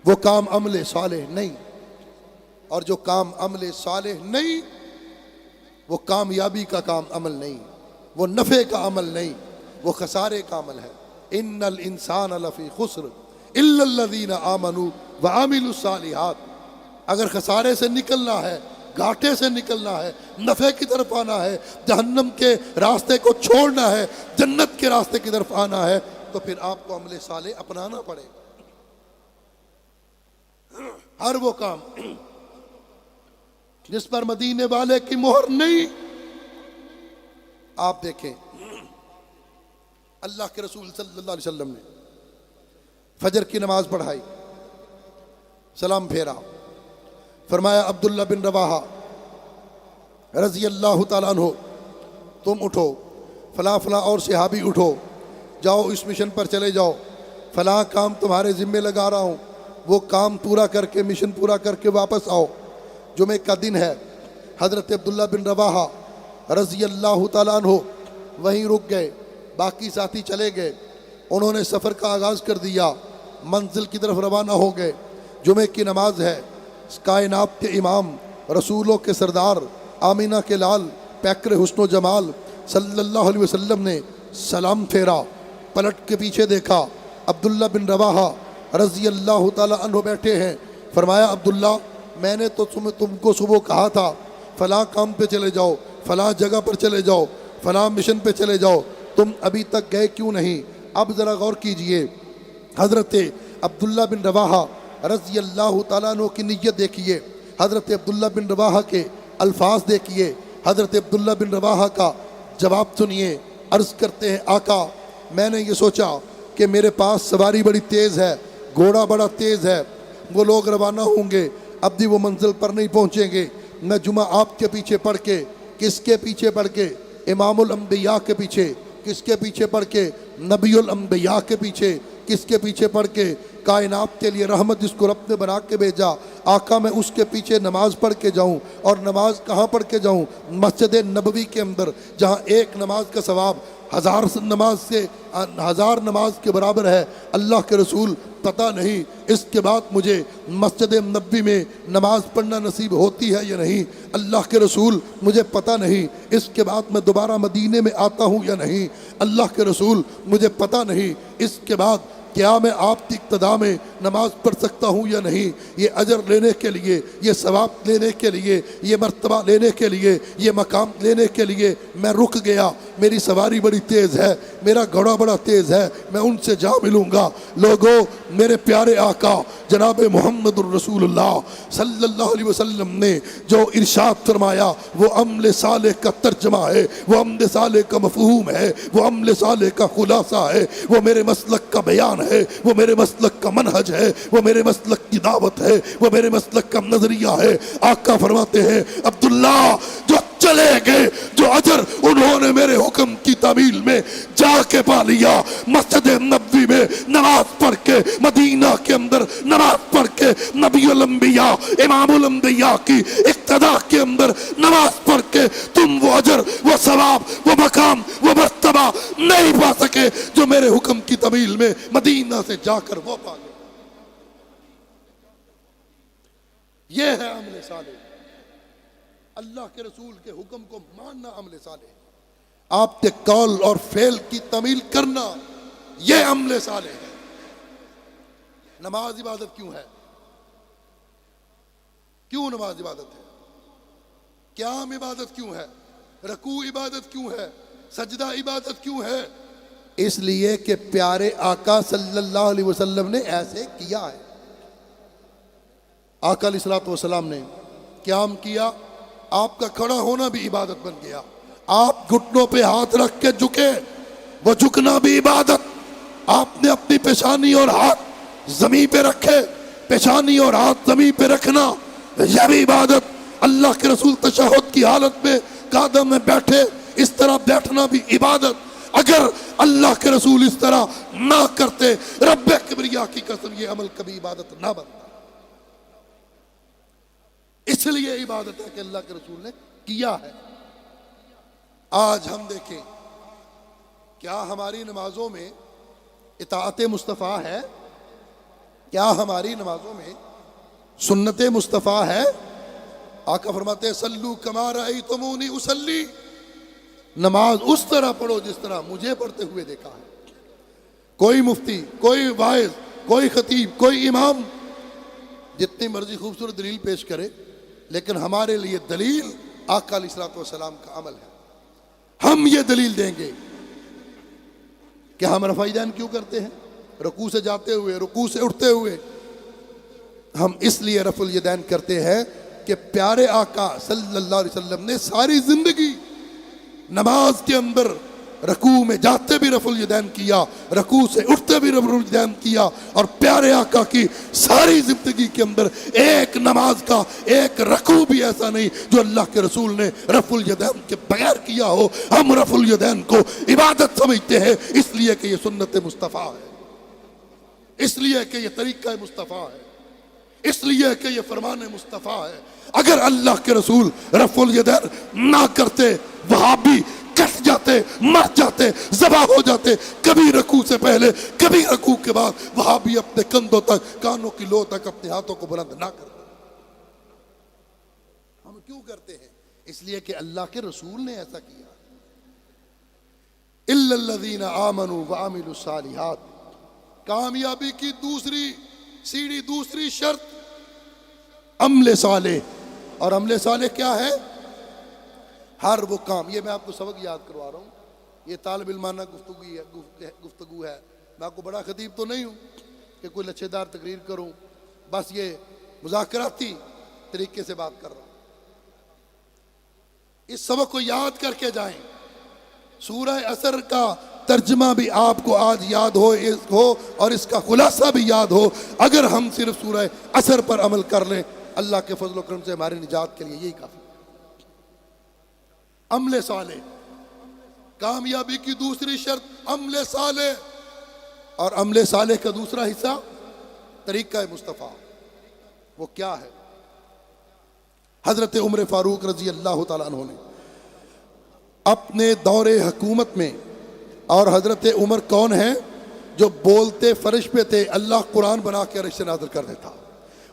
وہ کام عمل صالح نہیں، اور جو کام عمل صالح نہیں وہ کامیابی کا کام عمل نہیں، وہ نفع کا عمل نہیں، وہ خسارے کا عمل ہے۔ ان الانسان لفی خسر الا الذین آمنوا وعملوا الصالحات۔ اگر خسارے سے نکلنا ہے، گھاٹے سے نکلنا ہے، نفع کی طرف آنا ہے، جہنم کے راستے کو چھوڑنا ہے، جنت کے راستے کی طرف آنا ہے، تو پھر آپ کو عمل صالح اپنانا پڑے گا۔ ہر وہ کام جس پر مدینے والے کی مہر نہیں، آپ دیکھیں اللہ کے رسول صلی اللہ علیہ وسلم نے فجر کی نماز پڑھائی، سلام پھیرا، فرمایا عبداللہ بن رواحہ رضی اللہ تعالیٰ عنہ تم اٹھو، فلاں فلاں اور صحابی اٹھو، جاؤ اس مشن پر چلے جاؤ، فلاں کام تمہارے ذمے لگا رہا ہوں، وہ کام پورا کر کے مشن پورا کر کے واپس آؤ۔ جمعہ کا دن ہے، حضرت عبداللہ بن رواحہ رضی اللہ تعالیٰ عنہ وہیں رک گئے، باقی ساتھی چلے گئے، انہوں نے سفر کا آغاز کر دیا، منزل کی طرف روانہ ہو گئے۔ جمعہ کی نماز ہے، کائنات کے امام، رسولوں کے سردار، آمینہ کے لال پیکر حسن و جمال صلی اللہ علیہ وسلم نے سلام پھیرا، پلٹ کے پیچھے دیکھا، عبداللہ بن رواحہ رضی اللہ تعالی عنہ بیٹھے ہیں۔ فرمایا عبداللہ میں نے تو تم کو صبح کہا تھا فلاں کام پہ چلے جاؤ، فلاں جگہ پر چلے جاؤ، فلاں مشن پہ چلے جاؤ، تم ابھی تک گئے کیوں نہیں؟ اب ذرا غور کیجئے، حضرت عبداللہ بن رواحہ رضی اللہ تعالیٰ عنہ کی نیت دیکھیے، حضرت عبداللہ بن رواحہ کے الفاظ دیکھیے، حضرت عبداللہ بن رواحہ کا جواب سنیے۔ عرض کرتے ہیں آقا میں نے یہ سوچا کہ میرے پاس سواری بڑی تیز ہے، گھوڑا بڑا تیز ہے، وہ لوگ روانہ ہوں گے، اب بھی وہ منزل پر نہیں پہنچیں گے، میں جمعہ آپ کے پیچھے پڑھ کے، کس کے پیچھے پڑھ کے؟ امام الانبیاء کے پیچھے، کس کے پیچھے پڑھ کے؟ نبی الانبیاء کے پیچھے، کس کے پیچھے پڑھ کے؟ کائنات کے لیے رحمت جس کو رب نے بنا کے بھیجا، آقا میں اس کے پیچھے نماز پڑھ کے جاؤں، اور نماز کہاں پڑھ کے جاؤں؟ مسجد نبوی کے اندر، جہاں ایک نماز کا ثواب ہزار نماز کے برابر ہے۔ اللہ کے رسول پتہ نہیں اس کے بعد مجھے مسجد نبوی میں نماز پڑھنا نصیب ہوتی ہے یا نہیں، اللہ کے رسول مجھے پتہ نہیں اس کے بعد میں دوبارہ مدینے میں آتا ہوں یا نہیں، اللہ کے رسول مجھے پتہ نہیں اس کے بعد کیا میں آپ کی اقتداء میں نماز پڑھ سکتا ہوں یا نہیں۔ یہ اجر لینے کے لیے، یہ ثواب لینے کے لیے، یہ مرتبہ لینے کے لیے، یہ مقام لینے کے لیے میں رک گیا۔ میری سواری بڑی تیز ہے، میرا گھوڑا بڑا تیز ہے، میں ان سے جا ملوں گا۔ لوگوں میرے پیارے آقا جناب محمد الرسول اللہ صلی اللہ علیہ وسلم نے جو ارشاد فرمایا وہ عمل صالح کا ترجمہ ہے، وہ عمل صالح کا مفہوم ہے، وہ عمل صالح کا خلاصہ ہے، وہ میرے مسلک کا بیان ہے، وہ میرے مسلک کا منہج ہے، وہ میرے مسلک کی دعوت ہے، وہ میرے مسلک کا نظریہ ہے۔ آقا فرماتے ہیں عبداللہ جو چلے گئے، جو اجر انہوں نے میرے حکم کی تعمیل میں جا کے پا لیا، مسجد نبوی میں نماز پڑھ کے، مدینہ کے اندر نماز پڑھ کے، نبی الانبیاء امام الانبیاء کی اقتداء کے اندر نماز پڑھ کے تم وہ اجر، وہ ثواب، وہ مقام، وہ مرتبہ نہیں پا سکے جو میرے حکم کی تعمیل میں مدینہ سے جا کر وہ پا گئے۔ یہ ہے عمل صالح، اللہ کے رسول کے حکم کو ماننا عمل صالح، آپ کے قول اور فعل کی تعمیل کرنا، یہ عمل صالح ہے۔ نماز عبادت کیوں ہے؟ کیوں نماز عبادت ہے؟ قیام عبادت کیوں ہے؟ رکوع عبادت کیوں ہے؟ سجدہ عبادت کیوں ہے؟ اس لیے کہ پیارے آقا صلی اللہ علیہ وسلم نے ایسے کیا ہے۔ آقا علیہ الصلوۃ والسلام نے قیام کیا، آپ کا کھڑا ہونا بھی عبادت بن گیا۔ آپ گھٹنوں پہ ہاتھ رکھ کے جھکے، وہ جھکنا بھی عبادت۔ آپ نے اپنی پیشانی اور ہاتھ زمین پہ رکھے، پیشانی اور ہاتھ زمین پہ رکھنا یہ بھی عبادت۔ اللہ کے رسول تشہد کی حالت میں قدم میں بیٹھے، اس طرح بیٹھنا بھی عبادت۔ اگر اللہ کے رسول اس طرح نہ کرتے، رب کبریا کی قسم یہ عمل کبھی عبادت نہ بنتا۔ اس لیے عبادت ہے کہ اللہ کے رسول نے کیا ہے۔ آج ہم دیکھیں کیا ہماری نمازوں میں اطاعت مصطفیٰ ہے؟ کیا ہماری نمازوں میں سنت مصطفیٰ ہے؟ آقا فرماتے ہیں صلو کما رأیتمونی اصلی، نماز اس طرح پڑھو جس طرح مجھے پڑھتے ہوئے دیکھا ہے۔ کوئی مفتی، کوئی واعظ، کوئی خطیب، کوئی امام جتنی مرضی خوبصورت دلیل پیش کرے، لیکن ہمارے لیے دلیل آقا علیہ الصلوۃ والسلام کا عمل ہے۔ ہم یہ دلیل دیں گے کہ ہم رفع یدین کیوں کرتے ہیں؟ رکوع سے جاتے ہوئے، رکوع سے اٹھتے ہوئے ہم اس لیے رفع الیدین کرتے ہیں کہ پیارے آقا صلی اللہ علیہ وسلم نے ساری زندگی نماز کے اندر رکوع میں جاتے بھی رفع الیدین کیا، رکوع سے اٹھتے بھی رفع الیدین کیا، اور پیارے آقا کی ساری زندگی کے اندر ایک نماز کا ایک رکوع بھی ایسا نہیں جو اللہ کے رسول نے رفع الیدین کے بغیر کیا ہو۔ ہم رفع الیدین کو عبادت سمجھتے ہیں، اس لیے کہ یہ سنت مصطفیٰ ہے، اس لیے کہ یہ طریقہ مصطفیٰ ہے، اس لیے کہ یہ فرمان مصطفیٰ ہے۔ اگر اللہ کے رسول رفع الیدین نہ کرتے، وہابی کٹ جاتے، مر جاتے، ذبح ہو جاتے، کبھی رکوع سے پہلے، کبھی رکوع کے بعد وہابی اپنے کندھوں تک، کانوں کی لو تک اپنے ہاتھوں کو بلند نہ کرتے۔ ہم کیوں کرتے ہیں؟ اس لیے کہ اللہ کے رسول نے ایسا کیا. الا الذین آمنوا وعملوا الصالحات. کامیابی کی دوسری سیڑھی، دوسری شرط عمل صالح. اور عمل صالح کیا ہے؟ ہر وہ کام. یہ میں آپ کو سبق یاد کروا رہا ہوں، یہ طالب علمانہ گفتگو ہے. میں آپ کو بڑا خطیب تو نہیں ہوں کہ کوئی لچھے دار تقریر کروں، بس یہ مذاکراتی طریقے سے بات کر رہا ہوں. اس سبق کو یاد کر کے جائیں. سورہ عصر کا ترجمہ بھی آپ کو آج یاد ہو اور اس کا خلاصہ بھی یاد ہو. اگر ہم صرف سورہ عصر پر عمل کر لیں، اللہ کے فضل و کرم سے ہماری نجات کے لیے یہی کافی. عمل صالح، کامیابی کی دوسری شرط عمل صالح. اور عمل صالح کا دوسرا حصہ طریقہ مصطفیٰ. وہ کیا ہے؟ حضرت عمر فاروق رضی اللہ تعالیٰ عنہ نے اپنے دور حکومت میں، اور حضرت عمر کون ہیں؟ جو بولتے فرش پہ تھے، اللہ قرآن بنا کے عرش سے نازل کر دیتا.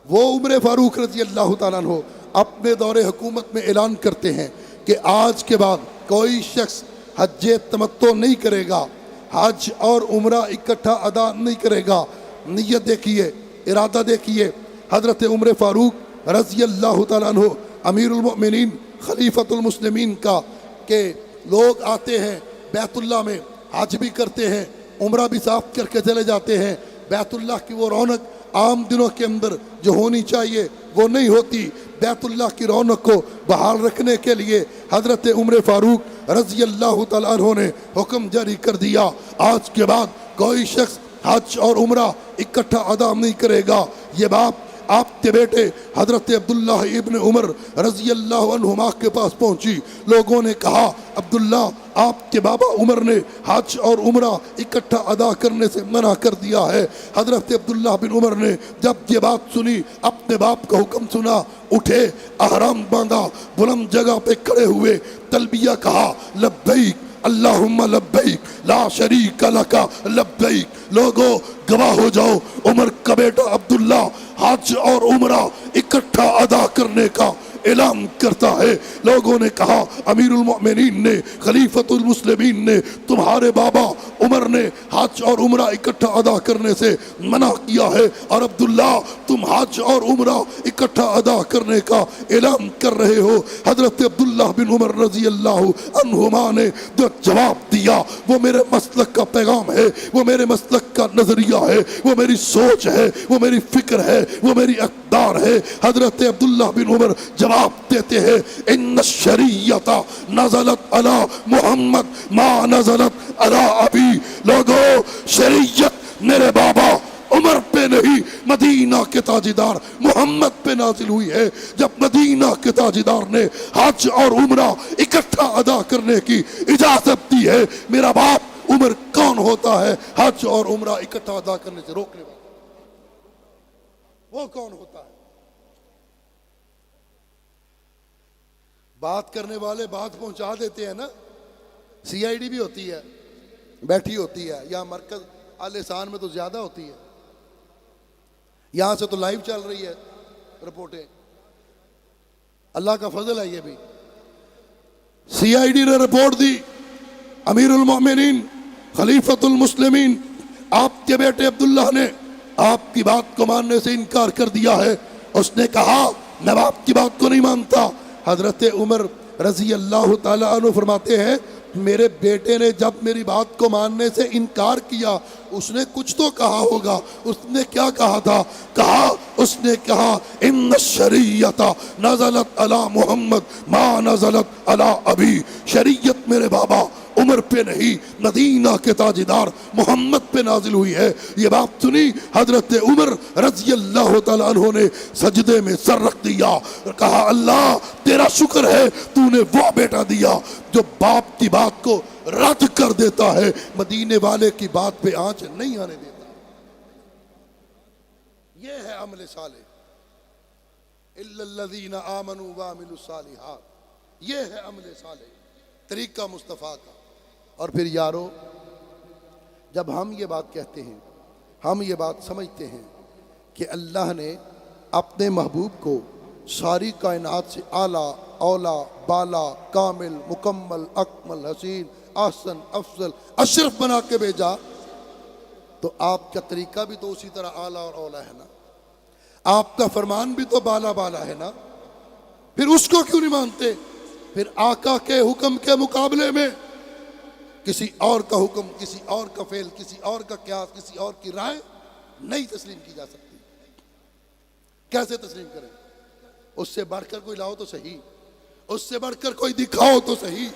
وہ عمر فاروق رضی اللہ تعالیٰ عنہ اپنے دور حکومت میں اعلان کرتے ہیں کہ آج کے بعد کوئی شخص حج تمتع نہیں کرے گا، حج اور عمرہ اکٹھا ادا نہیں کرے گا. نیت دیکھیے، ارادہ دیکھیے حضرت عمر فاروق رضی اللہ تعالیٰ عنہ امیر المؤمنین خلیفۃ المسلمین کا، کہ لوگ آتے ہیں بیت اللہ میں، حج بھی کرتے ہیں، عمرہ بھی صاف کر کے چلے جاتے ہیں. بیت اللہ کی وہ رونق عام دنوں کے اندر جو ہونی چاہیے وہ نہیں ہوتی. بیت اللہ کی رونق کو بحال رکھنے کے لیے حضرت عمر فاروق رضی اللہ تعالیٰ عنہ نے حکم جاری کر دیا، آج کے بعد کوئی شخص حج اور عمرہ اکٹھا ادا نہیں کرے گا. یہ بات آپ کے بیٹے حضرت عبداللہ ابن عمر رضی اللہ عنہما کے پاس پہنچی. لوگوں نے کہا عبداللہ، آپ کے بابا عمر نے حج اور عمرہ اکٹھا ادا کرنے سے منع کر دیا ہے. حضرت عبداللہ بن عمر نے جب یہ بات سنی، اپنے باپ کا حکم سنا، اٹھے، احرام باندھا، بلند جگہ پہ کھڑے ہوئے، تلبیہ کہا، لبیک اللہم لبیک لا شریک لک لبیک. لوگو گواہ ہو جاؤ، عمر کا بیٹا عبداللہ حج اور عمرہ اکٹھا ادا کرنے کا اعلان کرتا ہے. لوگوں نے کہا امیر المؤمنین نے، خلیفۃ المسلمین نے، تمہارے بابا عمر نے حج اور عمرہ اکٹھا ادا کرنے سے منع کیا ہے، اور عبداللہ تم حج اور عمرہ اکٹھا ادا کرنے کا اعلان کر رہے ہو. حضرت عبداللہ بن عمر رضی اللہ عنہما نے جو جواب دیا وہ میرے مسلک کا پیغام ہے، وہ میرے مسلک کا نظریہ ہے، وہ میری سوچ ہے، وہ میری فکر ہے، وہ میری اقدار ہے. حضرت عبداللہ بن عمر جواب دیتے ہیں، ان الشریعت نزلت علی محمد ما نزلت علی ابی. لوگو شریعت میرے بابا عمر پہ نہیں، مدینہ کے تاجدار محمد پہ نازل ہوئی ہے. جب مدینہ کے تاجدار نے حج اور عمرہ اکٹھا ادا کرنے کی اجازت دی ہے، میرا باپ عمر کون ہوتا ہے حج اور عمرہ اکٹھا ادا کرنے سے روکنے والا؟ وہ کون ہوتا ہے؟ بات کرنے والے بات پہنچا دیتے ہیں نا. سی آئی ڈی بھی ہوتی ہے، بیٹھی ہوتی ہے، یا مرکز آلیسان میں تو زیادہ ہوتی ہے. یہاں سے تو لائیو چل رہی ہے رپورٹیں، اللہ کا فضل ہے. یہ بھی سی آئی ڈی نے رپورٹ دی، امیر المؤمنین خلیفۃ المسلمین آپ کے بیٹے عبداللہ نے آپ کی بات کو ماننے سے انکار کر دیا ہے. اس نے کہا میں باپ کی بات کو نہیں مانتا. حضرت عمر رضی اللہ تعالیٰ عنہ فرماتے ہیں میرے بیٹے نے جب میری بات کو ماننے سے انکار کیا، اس نے کچھ تو کہا ہوگا. اس نے کیا کہا تھا؟ اس نے کہا ان الشریعت نزلت علی محمد ما نزلت علی ابی. شریعت میرے بابا عمر پہ نہیں، مدینہ کے تاجدار محمد پہ نازل ہوئی ہے. یہ بات سنی حضرت عمر رضی اللہ تعالیٰ عنہ نے سجدے میں سر رکھ دیا، کہا اللہ تیرا شکر ہے تو نے وہ بیٹا دیا جو باپ کی بات کو رد کر دیتا ہے، مدینے والے کی بات پہ آنچ نہیں آنے دیتا. یہ ہے عمل صالح. الا الذین آمنوا وعملوا الصالحات. یہ ہے عمل صالح، طریقہ مصطفیٰ کا. اور پھر یارو، جب ہم یہ بات کہتے ہیں، ہم یہ بات سمجھتے ہیں کہ اللہ نے اپنے محبوب کو ساری کائنات سے اعلیٰ اولا بالا کامل مکمل اکمل حسین احسن افضل اشرف بنا کے بھیجا، تو آپ کا طریقہ بھی تو اسی طرح اعلیٰ اور اولا ہے نا، آپ کا فرمان بھی تو بالا بالا ہے نا، پھر اس کو کیوں نہیں مانتے؟ پھر آقا کے حکم کے مقابلے میں کسی اور کا حکم، کسی اور کا فعل، کسی اور کا قیاس، کسی اور کی رائے نہیں تسلیم کی جا سکتی۔ کیسے تسلیم کریں؟ اس سے بڑھ کر کوئی لاؤ تو صحیح، اس سے بڑھ کر کوئی دکھاؤ تو صحیح،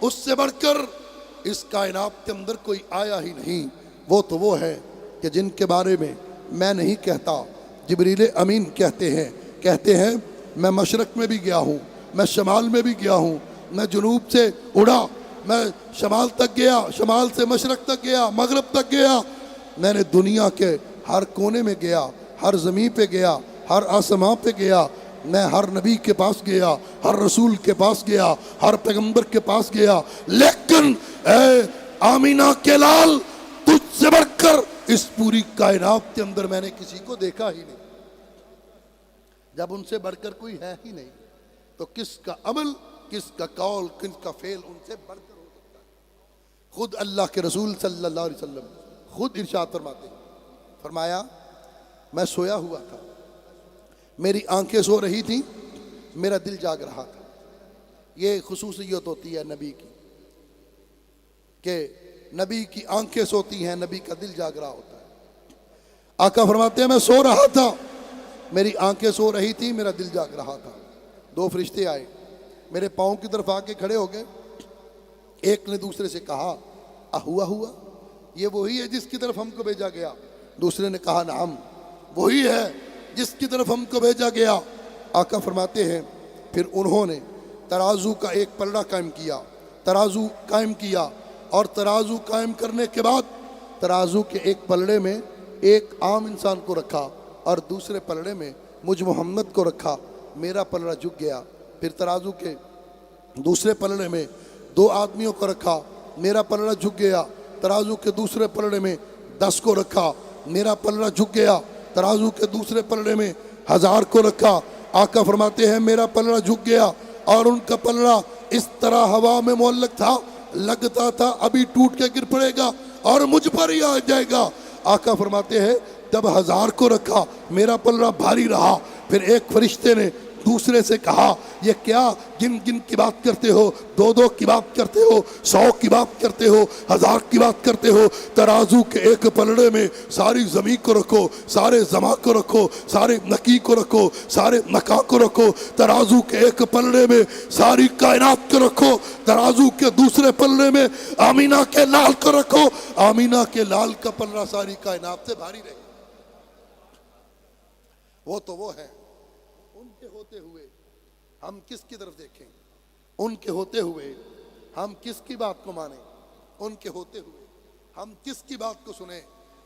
اس سے بڑھ کر اس کائنات کے اندر کوئی آیا ہی نہیں۔ وہ تو وہ ہے کہ جن کے بارے میں میں نہیں کہتا، جبریل امین کہتے ہیں میں مشرق میں بھی گیا ہوں، میں شمال میں بھی گیا ہوں، میں جنوب سے اڑا، میں شمال تک گیا، شمال سے مشرق تک گیا، مغرب تک گیا، میں نے دنیا کے ہر کونے میں گیا، ہر زمین پہ گیا، ہر آسمان پہ گیا، میں ہر نبی کے پاس گیا، ہر رسول کے پاس گیا، ہر پیغمبر کے پاس گیا، لیکن اے آمینہ کے لال، تجھ سے بڑھ کر اس پوری کائنات کے اندر میں نے کسی کو دیکھا ہی نہیں۔ جب ان سے بڑھ کر کوئی ہے ہی نہیں تو کس کا عمل، کس کا قول، کس کا فعل ان سے بڑھ کر ہو سکتا ہے؟ خود اللہ کے رسول صلی اللہ علیہ وسلم خود ارشاد فرماتے ہیں، فرمایا میں سویا ہوا تھا، میری آنکھیں سو رہی تھیں، میرا دل جاگ رہا تھا۔ یہ خصوصیت ہوتی ہے نبی کی کہ نبی کی آنکھیں سوتی ہیں، نبی کا دل جاگ رہا ہوتا ہے۔ آقا فرماتے ہیں میں سو رہا تھا، میری آنکھیں سو رہی تھی، میرا دل جاگ رہا تھا، دو فرشتے آئے، میرے پاؤں کی طرف آ کے کھڑے ہو گئے، ایک نے دوسرے سے کہا ہوا یہ وہی ہے جس کی طرف ہم کو بھیجا گیا؟ دوسرے نے کہا نعم وہی ہے جس کی طرف ہم کو بھیجا گیا۔ آقا فرماتے ہیں پھر انہوں نے ترازو کا ایک پلڑا قائم کیا، اور ترازو قائم کرنے کے بعد ترازو کے ایک پلڑے میں ایک عام انسان کو رکھا اور دوسرے پلڑے میں مجھ محمد کو رکھا، میرا پلڑا جھک گیا۔ پھر ترازو کے دوسرے پلڑے میں 2 آدمیوں کو رکھا، میرا پلڑا جھک گیا۔ ترازو کے دوسرے پلڑے میں 10 کو رکھا، میرا پلڑا جھک گیا۔ ترازو کے دوسرے پلڑے میں 1000 کو رکھا، آقا فرماتے ہیں میرا پلڑا جھک گیا، اور ان کا پلڑا اس طرح ہوا میں معلق تھا، لگتا تھا ابھی ٹوٹ کے گر پڑے گا اور مجھ پر ہی آ جائے گا۔ آقا فرماتے ہیں جب 1000 کو رکھا میرا پلڑا بھاری رہا، پھر ایک فرشتے نے دوسرے سے کہا یہ کیا گن کی بات کرتے ہو، 2 کی بات کرتے ہو، 100 کی بات کرتے ہو، 1000 کی بات کرتے ہو؟ ترازو کے ایک پلڑے میں ساری زمین کو رکھو، سارے زما کو رکھو، سارے نکی کو رکھو، سارے نکا کو رکھو۔ ترازو کے ایک پلڑے میں ساری کائنات کو رکھو، ترازو کے دوسرے پلڑے میں آمینہ کے لال کو رکھو، آمینہ کے لال کا پلڑا ساری کائنات سے بھاری رہے۔ وہ تو وہ ہے، ان کے ہوتے ہوئے ہم کس کی طرف دیکھیں؟ ان کے ہوتے ہوئے ہم کس کی بات کو مانیں؟ ان کے ہوتے ہوئے ہم کس کی بات کو سنیں؟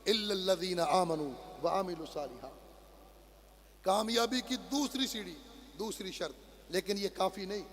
الا الذین آمنوا وعملوا الصالحات۔ کامیابی کی دوسری سیڑھی، دوسری شرط، لیکن یہ کافی نہیں،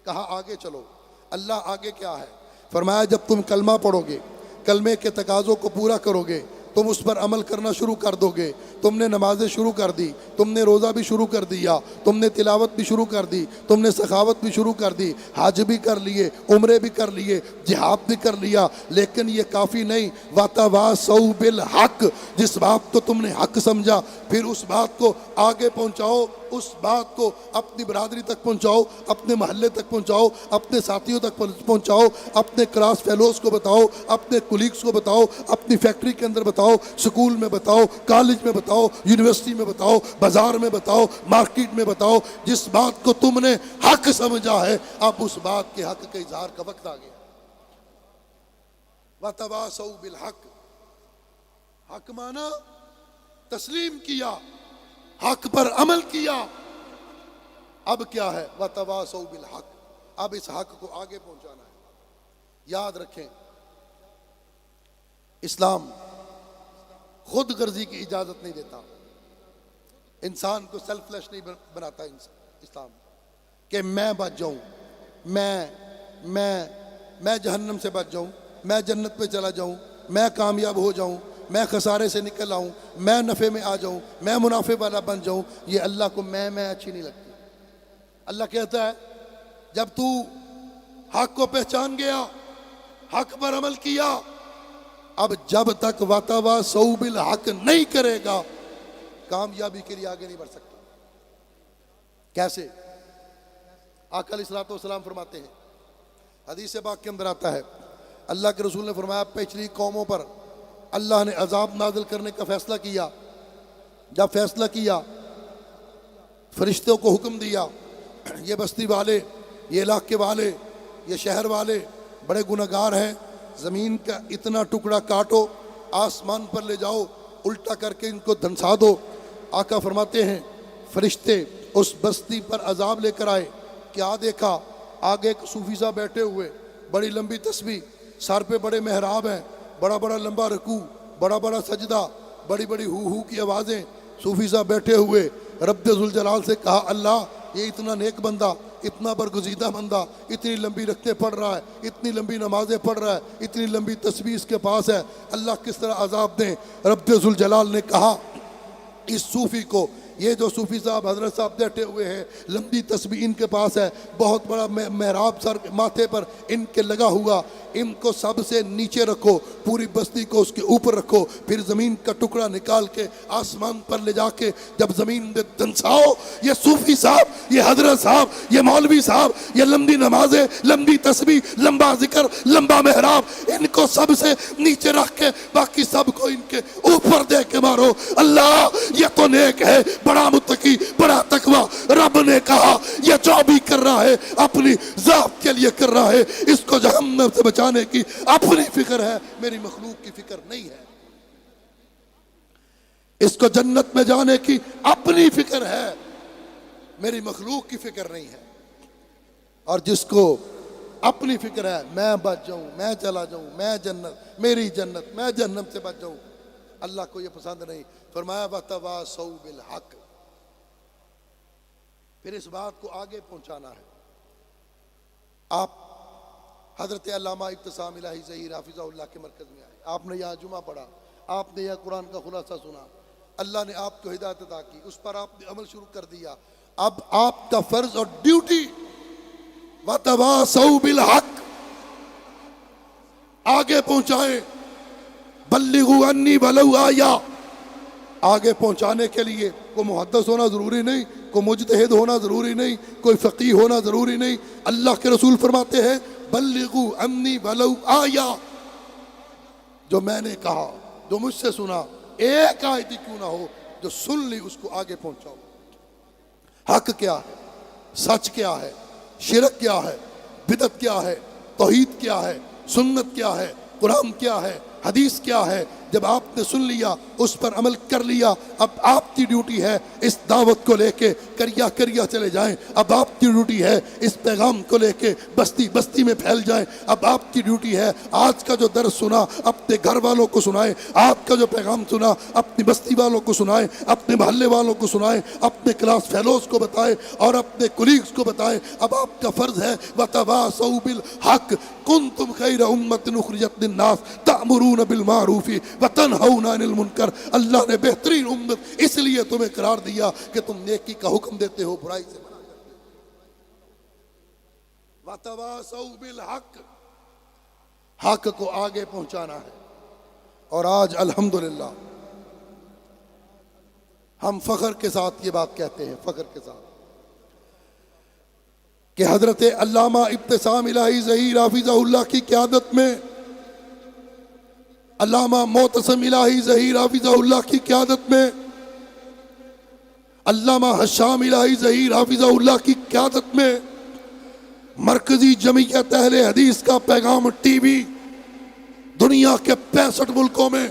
کہا آگے چلو۔ اللہ آگے کیا ہے؟ فرمایا جب تم کلمہ پڑھو گے، کلمے کے تقاضوں کو پورا کرو گے، تم اس پر عمل کرنا شروع کر دو گے، تم نے نمازیں شروع کر دی، تم نے روزہ بھی شروع کر دیا، تم نے تلاوت بھی شروع کر دی، تم نے سخاوت بھی شروع کر دی، حج بھی کر لیے، عمرے بھی کر لیے، جہاد بھی کر لیا، لیکن یہ کافی نہیں۔ وَتَوَاصَوْا بِالْحَقِّ، جس بات کو تم نے حق سمجھا پھر اس بات کو آگے پہنچاؤ، اس بات کو اپنی برادری تک پہنچاؤ، اپنے محلے تک پہنچاؤ، اپنے ساتھیوں تک پہنچاؤ، اپنے کلاس فیلوز کو بتاؤ، اپنے کولیگز کو بتاؤ، اپنی فیکٹری کے اندر بتاؤ، سکول میں بتاؤ، کالج میں بتاؤ، یونیورسٹی میں بتاؤ، بازار میں بتاؤ، مارکیٹ میں بتاؤ۔ جس بات کو تم نے حق سمجھا ہے اب اس بات کے حق کے اظہار کا وقت آ گیا۔ وَتَوَاصَوْا بِالْحَقِّ، حق مانا تسلیم کیا، حق پر عمل کیا۔ اب کیا ہے؟ وَتَوَاصَوْا بِالْحَقِّ، اب اس حق کو آگے پہنچانا ہے۔ یاد رکھیں اسلام خود غرضی کی اجازت نہیں دیتا، انسان کو سیلف لیس نہیں بناتا اسلام، کہ میں بچ جاؤں، میں جہنم سے بچ جاؤں، میں جنت پہ چلا جاؤں، میں کامیاب ہو جاؤں، میں خسارے سے نکل آؤں، میں نفع میں آ جاؤں، میں منافع والا بن جاؤں۔ یہ اللہ کو میں اچھی نہیں لگتی۔ اللہ کہتا ہے جب تو حق کو پہچان گیا، حق پر عمل کیا، اب جب تک وَتَوَاصَوْا بِالْحَقِّ نہیں کرے گا کامیابی کے لیے آگے نہیں بڑھ سکتا۔ کیسے؟ آقا علیہ السلام فرماتے ہیں، حدیث پاک کے اندر آتا ہے، اللہ کے رسول نے فرمایا پچھلی قوموں پر اللہ نے عذاب نازل کرنے کا فیصلہ کیا۔ جب فیصلہ کیا، فرشتوں کو حکم دیا، یہ بستی والے، یہ علاقے والے، یہ شہر والے بڑے گنہگار ہیں، زمین کا اتنا ٹکڑا کاٹو، آسمان پر لے جاؤ، الٹا کر کے ان کو دھنسا دو۔ آقا فرماتے ہیں فرشتے اس بستی پر عذاب لے کر آئے، کیا دیکھا؟ آگے ایک صوفی صاحب بیٹھے ہوئے، بڑی لمبی تسبیح، سر پہ بڑے محراب ہیں، بڑا بڑا لمبا رکوع، بڑا بڑا سجدہ، بڑی بڑی ہو کی آوازیں، صوفی صاحب بیٹھے ہوئے۔ رب ذوالجلال سے کہا اللہ یہ اتنا نیک بندہ، اتنا برگزیدہ بندہ، اتنی لمبی رکعتیں پڑھ رہا ہے، اتنی لمبی نمازیں پڑھ رہا ہے، اتنی لمبی تسبیح اس کے پاس ہے، اللہ کس طرح عذاب دیں؟ رب ذوالجلال نے کہا اس صوفی کو، یہ جو صوفی صاحب حضرت صاحب بیٹھے ہوئے ہیں، لمبی تسبیح ان کے پاس ہے، بہت بڑا محراب سر ماتھے پر ان کے لگا ہوا، ان کو سب سے نیچے رکھو، پوری بستی کو اس کے اوپر رکھو، پھر زمین کا ٹکڑا نکال کے آسمان پر لے جا کے جب زمین میں دنساؤ، یہ صوفی صاحب، یہ حضرت صاحب، یہ مولوی صاحب، یہ لمبی نمازیں، لمبی تسبیح، لمبا ذکر، لمبا محراب، ان کو سب سے نیچے رکھ کے باقی سب کو ان کے اوپر دے کے مارو۔ اللہ یہ تو نیک ہے، بڑا متقی، بڑا تقوی۔ رب نے کہا یہ جو بھی کر رہا ہے اپنی ذات کے لیے کر رہا ہے، اس کو جہنم سے بچانے کی اپنی فکر ہے، میری مخلوق کی فکر نہیں ہے۔ اس کو جنت میں جانے کی اپنی فکر ہے، میری مخلوق کی فکر نہیں ہے۔ اور جس کو اپنی فکر ہے میں بچ جاؤں، میں چلا جاؤں، میں جنت، میری جنت، میں جہنم سے بچ جاؤں، اللہ کو یہ پسند نہیں۔ فرمایا وَتَوَاصَوْا بِالْحَقِّ، پھر اس بات کو آگے پہنچانا ہے۔ آپ حضرت علامہ ابتسام الہی ظہیر حافظہ اللہ کے مرکز میں آئے، آپ نے یہاں جمعہ پڑھا، آپ نے یہاں قرآن کا خلاصہ سنا، اللہ نے آپ کو ہدایت عطا کی، اس پر آپ نے عمل شروع کر دیا۔ اب آپ کا فرض اور ڈیوٹی وَتَوَاصَوْا بِالْحَقِّ، آگے پہنچائیں۔ بلغوا انی ولو آیا، آگے پہنچانے کے لیے کوئی محدث ہونا ضروری نہیں، کوئی مجتہد ہونا ضروری نہیں، کوئی فقیہ ہونا ضروری نہیں۔ اللہ کے رسول فرماتے ہیں بلغوا انی ولو آیا، جو میں نے کہا، جو مجھ سے سنا، ایک آیت ہی کیوں نہ ہو، جو سن لی اس کو آگے پہنچاؤ۔ حق کیا ہے، سچ کیا ہے، شرک کیا ہے، بدعت کیا ہے، توحید کیا ہے، سنت کیا ہے، قرآن کیا ہے، حدیث کیا ہے۔ جب آپ نے سن لیا، اس پر عمل کر لیا، اب آپ کی ڈیوٹی ہے اس دعوت کو لے کے کریا کریا چلے جائیں۔ اب آپ کی ڈیوٹی ہے اس پیغام کو لے کے بستی بستی میں پھیل جائیں۔ اب آپ کی ڈیوٹی ہے آج کا جو درس سنا اپنے گھر والوں کو سنائیں، آپ کا جو پیغام سنا اپنی بستی والوں کو سنائیں، اپنے محلے والوں کو سنائیں، اپنے کلاس فیلوز کو بتائیں اور اپنے کولیگز کو بتائیں۔ اب آپ کا فرض ہے وَتَوَاصَوْا بِالْحَقِّ كُنْتُمْ خَيْرَ أُمَّةٍ أُخْرِجَتْ لِلنَّاسِ تَأْمُرُونَ بِالْمَعْرُوفِ وَتَنْهَوْنَ عَنِ الْمُنْكَرِ، اللہ نے بہترین امت اس لیے تمہیں قرار دیا کہ تم نیکی کا حکم دیتے ہو، برائی سے منع کرتے ہو۔ وَتَوَاصَوْا بِالْحَقِّ، حق کو آگے پہنچانا ہے۔ اور آج الحمدللہ ہم فخر کے ساتھ یہ بات کہتے ہیں، فخر کے ساتھ، کہ حضرت علامہ ابتسام الہی ظہیر حافظہ اللہ کی قیادت میں، علامہ معتصم الہی ظہیر حافظہ اللہ کی قیادت میں، علامہ حشام الہی ظہیر حافظہ اللہ کی قیادت میں، مرکزی جمعیت اہل حدیث کا پیغام ٹی وی دنیا کے 65 ملکوں میں،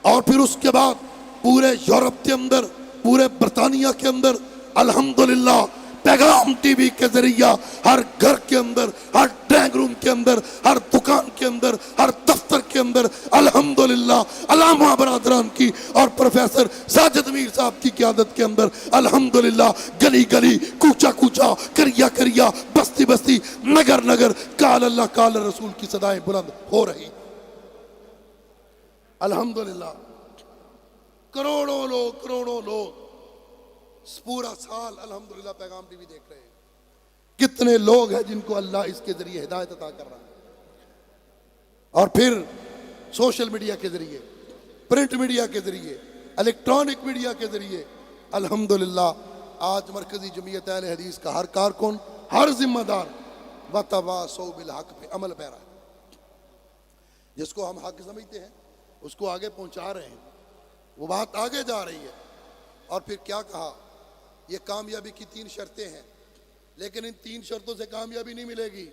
اور پھر اس کے بعد پورے یورپ کے اندر، پورے برطانیہ کے اندر، الحمدللہ پیغام ٹی وی کے ذریعہ ہر گھر کے اندر، ہر ڈرائنگ روم کے اندر، ہر دکان کے اندر، ہر دفتر کے اندر، الحمدللہ علامہ برادران کی اور پروفیسر ساجد میر صاحب کی قیادت کے اندر الحمدللہ گلی گلی، کوچا کوچا، کریا کریا، بستی بستی، نگر نگر قال اللہ قال رسول کی صدائیں بلند ہو رہی۔ الحمدللہ کروڑوں لوگ پورا سال الحمدللہ پیغام ٹی وی دیکھ رہے ہیں۔ کتنے لوگ ہیں جن کو اللہ اس کے ذریعے ہدایت عطا کر رہا ہے. اور پھر سوشل میڈیا کے ذریعے، پرنٹ میڈیا کے ذریعے، الیکٹرانک میڈیا کے ذریعے الحمدللہ آج مرکزی جمعیت اہل حدیث کا ہر کارکن، ہر ذمہ دار وَتَوَاصَوْا بِالْحَقِّ پہ عمل پیرا ہے. جس کو ہم حق سمجھتے ہیں اس کو آگے پہنچا رہے ہیں، وہ بات آگے جا رہی ہے. اور پھر کیا کہا، یہ کامیابی کی 3 شرطیں ہیں، لیکن ان 3 شرطوں سے کامیابی نہیں ملے گی.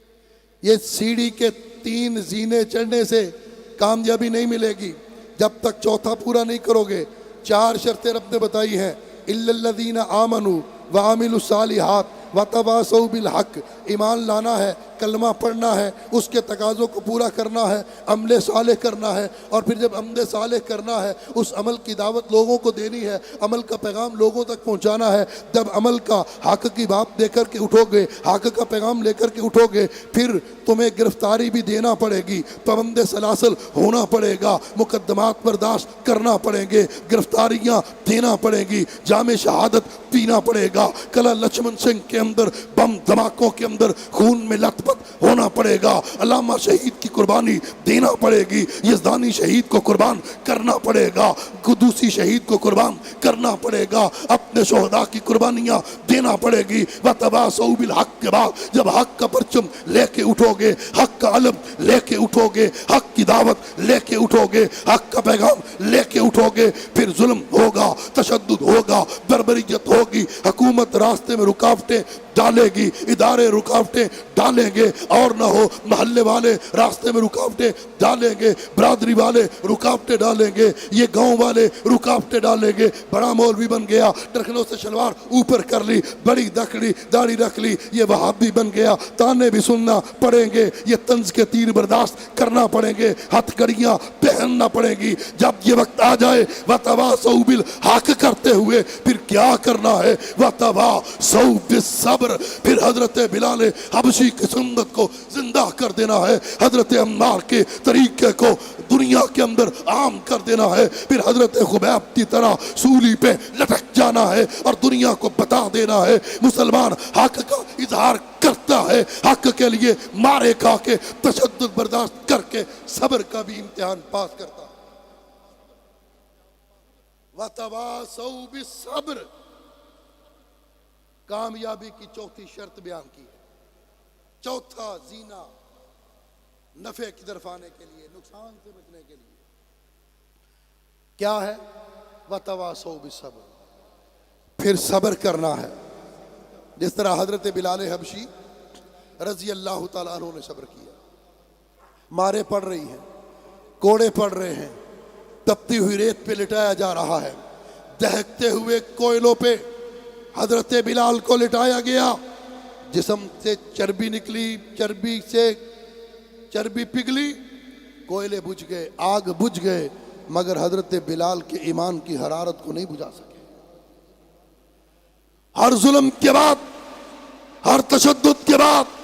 یہ سیڑھی کے 3 زینے چڑھنے سے کامیابی نہیں ملے گی جب تک چوتھا پورا نہیں کرو گے. 4 شرطیں رب نے بتائی ہیں، إِلَّا الَّذِينَ آمَنُوا وَعَمِلُوا الصَّالِحَاتِ وَتَوَاصَوْا بِالْحَقِّ. ایمان لانا ہے، کلمہ پڑھنا ہے، اس کے تقاضوں کو پورا کرنا ہے، عمل صالح کرنا ہے. اور پھر جب عمل صالح کرنا ہے اس عمل کی دعوت لوگوں کو دینی ہے، عمل کا پیغام لوگوں تک پہنچانا ہے. جب عمل کا حق کی بات دے کر کے اٹھو گے، حق کا پیغام لے کر کے اٹھو گے، پھر تمہیں گرفتاری بھی دینا پڑے گی، پابند سلاسل ہونا پڑے گا، مقدمات برداشت کرنا پڑیں گے، گرفتاریاں دینا پڑیں گی، جام شہادت پینا پڑے گا، کلا لچمن سنگھ کے اندر بم دھماکوں کے اندر خون میں لت پت ہونا پڑے گا، علامہ شہید کی قربانی دینا پڑے گی، یزدانی شہید کو قربان کرنا پڑے گا، قدوسی شہید کو قربان کرنا پڑے گا، اپنے شہداء کی قربانیاں دینا پڑے گی. وَتَوَاصَوْا بِالْحَقِّ کے بعد جب حق کا پرچم لے کے اٹھو گے، حق کا علم لے کے اٹھو گے، حق کی دعوت لے کے اٹھو گے، حق کا پیغام لے کے اٹھو گے، پھر ظلم ہوگا، تشدد ہوگا، بربریت ہوگی، حکومت راستے میں رکاوٹیں ڈالے گی، ادارے رکاوٹیں ڈالیں گے، اور نہ ہو محلے والے راستے میں رکاوٹیں ڈالیں گے، برادری والے رکاوٹیں ڈالیں گے، یہ گاؤں والے رکاوٹیں ڈالیں گے. بڑا مولوی بن گیا، ٹرکھنوں سے شلوار اوپر کر لی، بڑی دکڑی داڑھی رکھ لی، یہ وہابی بن گیا، تانے بھی سننا پڑیں گے، یہ طنز کے تیر برداشت کرنا پڑیں گے، ہتھ کڑیاں پہننا پڑیں گی. جب یہ وقت آ جائے وَتَوَاصَوْا بِالْحَقِّ کرتے ہوئے پھر کیا کرنا ہے، وَتَوَاصَوْا بِالصَّبْرِ. پھر حضرت بلال حبشی کی سنت کو زندہ کر دینا ہے، حضرت عمار کے طریقے کو دنیا کے اندر عام کر دینا ہے، پھر حضرت خبیب کی طرح سولی پہ لٹک جانا ہے اور دنیا کو بتا دینا ہے مسلمان حق کا اظہار کرتا ہے، حق کے لیے مارے کھا کے تشدد برداشت کر کے صبر کا بھی امتحان پاس کرتا ہے. وَتَوَاصَوْا بِالصَّبْرِ کامیابی کی 4تھی شرط بیان کی ہے. چوتھا زینہ نفع کی طرف آنے کے لیے، نقصان سے بچنے کے لیے کیا ہے، وَتَوَاصَوْا بِالصَّبْرِ. پھر صبر کرنا ہے، جس طرح حضرت بلال حبشی رضی اللہ تعالیٰ عنہ نے صبر کیا. مارے پڑ رہی ہیں، کوڑے پڑ رہے ہیں، تپتی ہوئی ریت پہ لٹایا جا رہا ہے، دہکتے ہوئے کوئلوں پہ حضرت بلال کو لٹایا گیا، جسم سے چربی نکلی، چربی سے چربی پگھلی، کوئلے بجھ گئے، آگ بجھ گئے، مگر حضرت بلال کے ایمان کی حرارت کو نہیں بجھا سکے. ہر ظلم کے بعد، ہر تشدد کے بعد،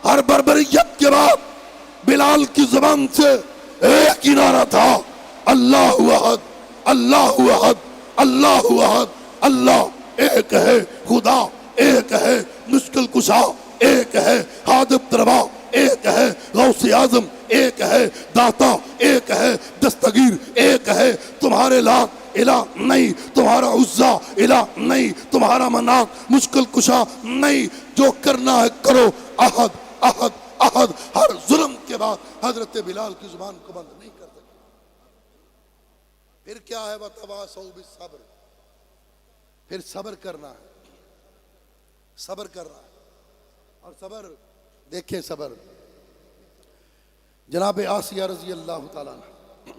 ہر بربریت کے بعد بلال کی زبان سے ایک ہی نعرہ تھا، اللہ احد، اللہ احد، اللہ احد. اللہ ایک ہے، خدا ایک ہے، مشکل کشا ایک ہے، حاجت روا ایک ہے، غوث اعظم ایک ہے، داتا ایک ہے، دستگیر ایک ہے. تمہارے لات الہ نہیں، تمہارا عزا الہ نہیں، تمہارا منات مشکل کشا نہیں، جو کرنا ہے کرو، احد احد احد. ہر ظلم کے بعد حضرت بلال کی زبان کو بند نہیں کر سکے. پھر کیا ہے، وَتَوَاصَوْا بِالصَّبْرِ. پھر صبر کرنا ہے، صبر کرنا ہے. اور صبر دیکھیں، صبر جناب آسیہ رضی اللہ تعالیٰ نے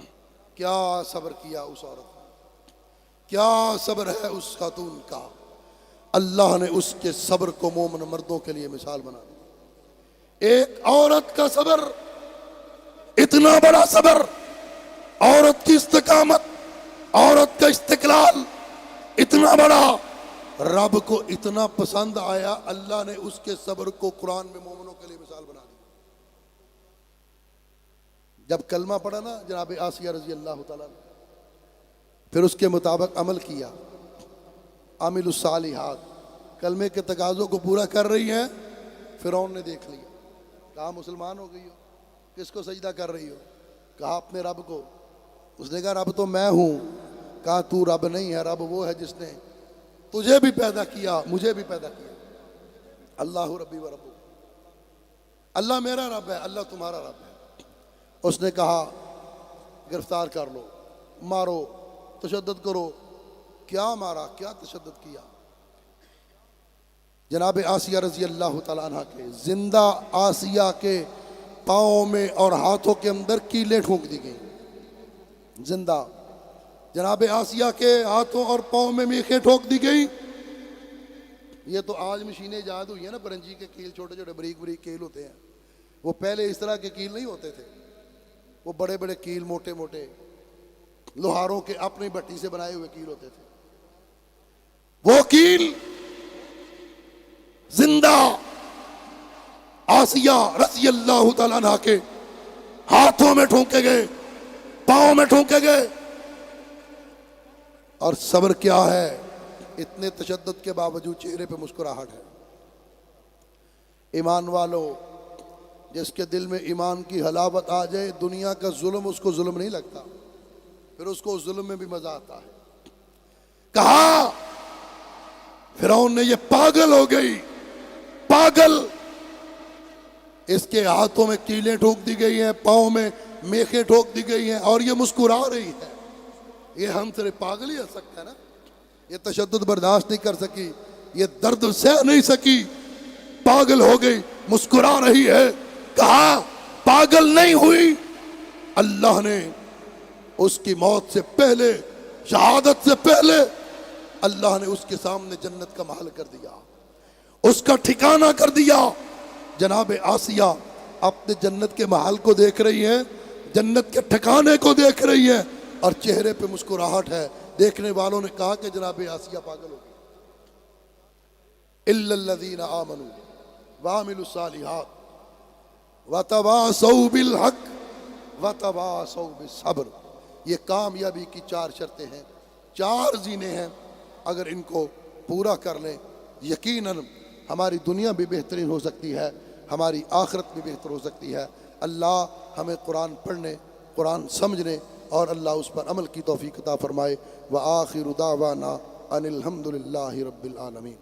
کیا صبر کیا اس عورت نے، کیا صبر ہے اس خاتون کا. اللہ نے اس کے صبر کو مومن مردوں کے لیے مثال بنا دی. ایک عورت کا صبر، اتنا بڑا صبر، عورت کی استقامت، عورت کا استقلال اتنا بڑا، رب کو اتنا پسند آیا، اللہ نے اس کے صبر کو قرآن میں مومنوں کے لیے مثال بنا دی. جب کلمہ پڑھا نا جناب آسیہ رضی اللہ تعالیٰ نے، پھر اس کے مطابق عمل کیا، عامل الصالحات، کلمے کے تقاضوں کو پورا کر رہی ہیں، فرعون نے دیکھ لیا، کہا مسلمان ہو گئی ہو، کس کو سجدہ کر رہی ہو؟ کہا اپنے رب کو۔ اس نے کہا رب تو میں ہوں۔ کہا تو رب نہیں ہے، رب وہ ہے جس نے تجھے بھی پیدا کیا، مجھے بھی پیدا کیا۔ اللہ ربی و رب، اللہ میرا رب ہے، اللہ تمہارا رب ہے۔ اس نے کہا گرفتار کر لو، مارو، تشدد کرو۔ کیا مارا، کیا تشدد کیا؟ جناب آسیہ رضی اللہ تعالیٰ عنہ کے، زندہ آسیہ کے پاؤں میں اور ہاتھوں کے اندر کیلیں ٹھونک دی گئیں، زندہ جناب آسیہ کے ہاتھوں اور پاؤں میں میخیں ٹھونک دی گئی۔ یہ تو آج مشینیں ایجاد ہوئی ہیں نا، برنجی کے کیل، چھوٹے چھوٹے بریک بریک کیل ہوتے ہیں، وہ پہلے اس طرح کے کیل نہیں ہوتے تھے، وہ بڑے بڑے کیل، موٹے موٹے لوہاروں کے اپنی بٹی سے بنائے ہوئے کیل ہوتے تھے۔ وہ کیل زندہ آسیہ رضی اللہ تعالیٰ عنہ کے ہاتھوں میں ٹھونکے گئے، پاؤں میں ٹھونکے گئے۔ اور صبر کیا ہے، اتنے تشدد کے باوجود چہرے پہ مسکراہٹ ہے۔ ایمان والو، جس کے دل میں ایمان کی حلاوت آ جائے، دنیا کا ظلم اس کو ظلم نہیں لگتا، پھر اس کو اس ظلم میں بھی مزہ آتا ہے۔ کہا فرعون نے یہ پاگل ہو گئی، پاگل، اس کے ہاتھوں میں کیلیں ٹھوک دی گئی ہیں، پاؤں میں میخیں ٹھوک دی گئی ہیں، اور یہ مسکرا رہی ہے۔ یہ ہم سے پاگل ہی ہو سکتا ہے نا؟ یہ تشدد برداشت نہیں کر سکی، یہ درد سہ نہیں سکی، پاگل ہو گئی، مسکرا رہی ہے۔ کہا پاگل نہیں ہوئی، اللہ نے اس کی موت سے پہلے، شہادت سے پہلے، اللہ نے اس کے سامنے جنت کا محل کر دیا، اس کا ٹھکانہ کر دیا۔ جناب آسیہ اپنے جنت کے محل کو دیکھ رہی ہیں، جنت کے ٹھکانے کو دیکھ رہی ہیں، اور چہرے پہ مسکراہٹ ہے۔ دیکھنے والوں نے کہا کہ جناب آسیہ پاگل ہو گئی۔ الا الذین آمنوا وعملوا الصالحات وتواصوا بالحق وتواصوا بالصبر۔ یہ کامیابی کی 4 شرطیں ہیں، 4 زینے ہیں، اگر ان کو پورا کر لیں یقیناً ہماری دنیا بھی بہترین ہو سکتی ہے، ہماری آخرت بھی بہتر ہو سکتی ہے۔ اللہ ہمیں قرآن پڑھنے، قرآن سمجھنے اور اللہ اس پر عمل کی توفیق عطا فرمائے۔ وآخر دعوانا ان الحمد للہ رب العالمین۔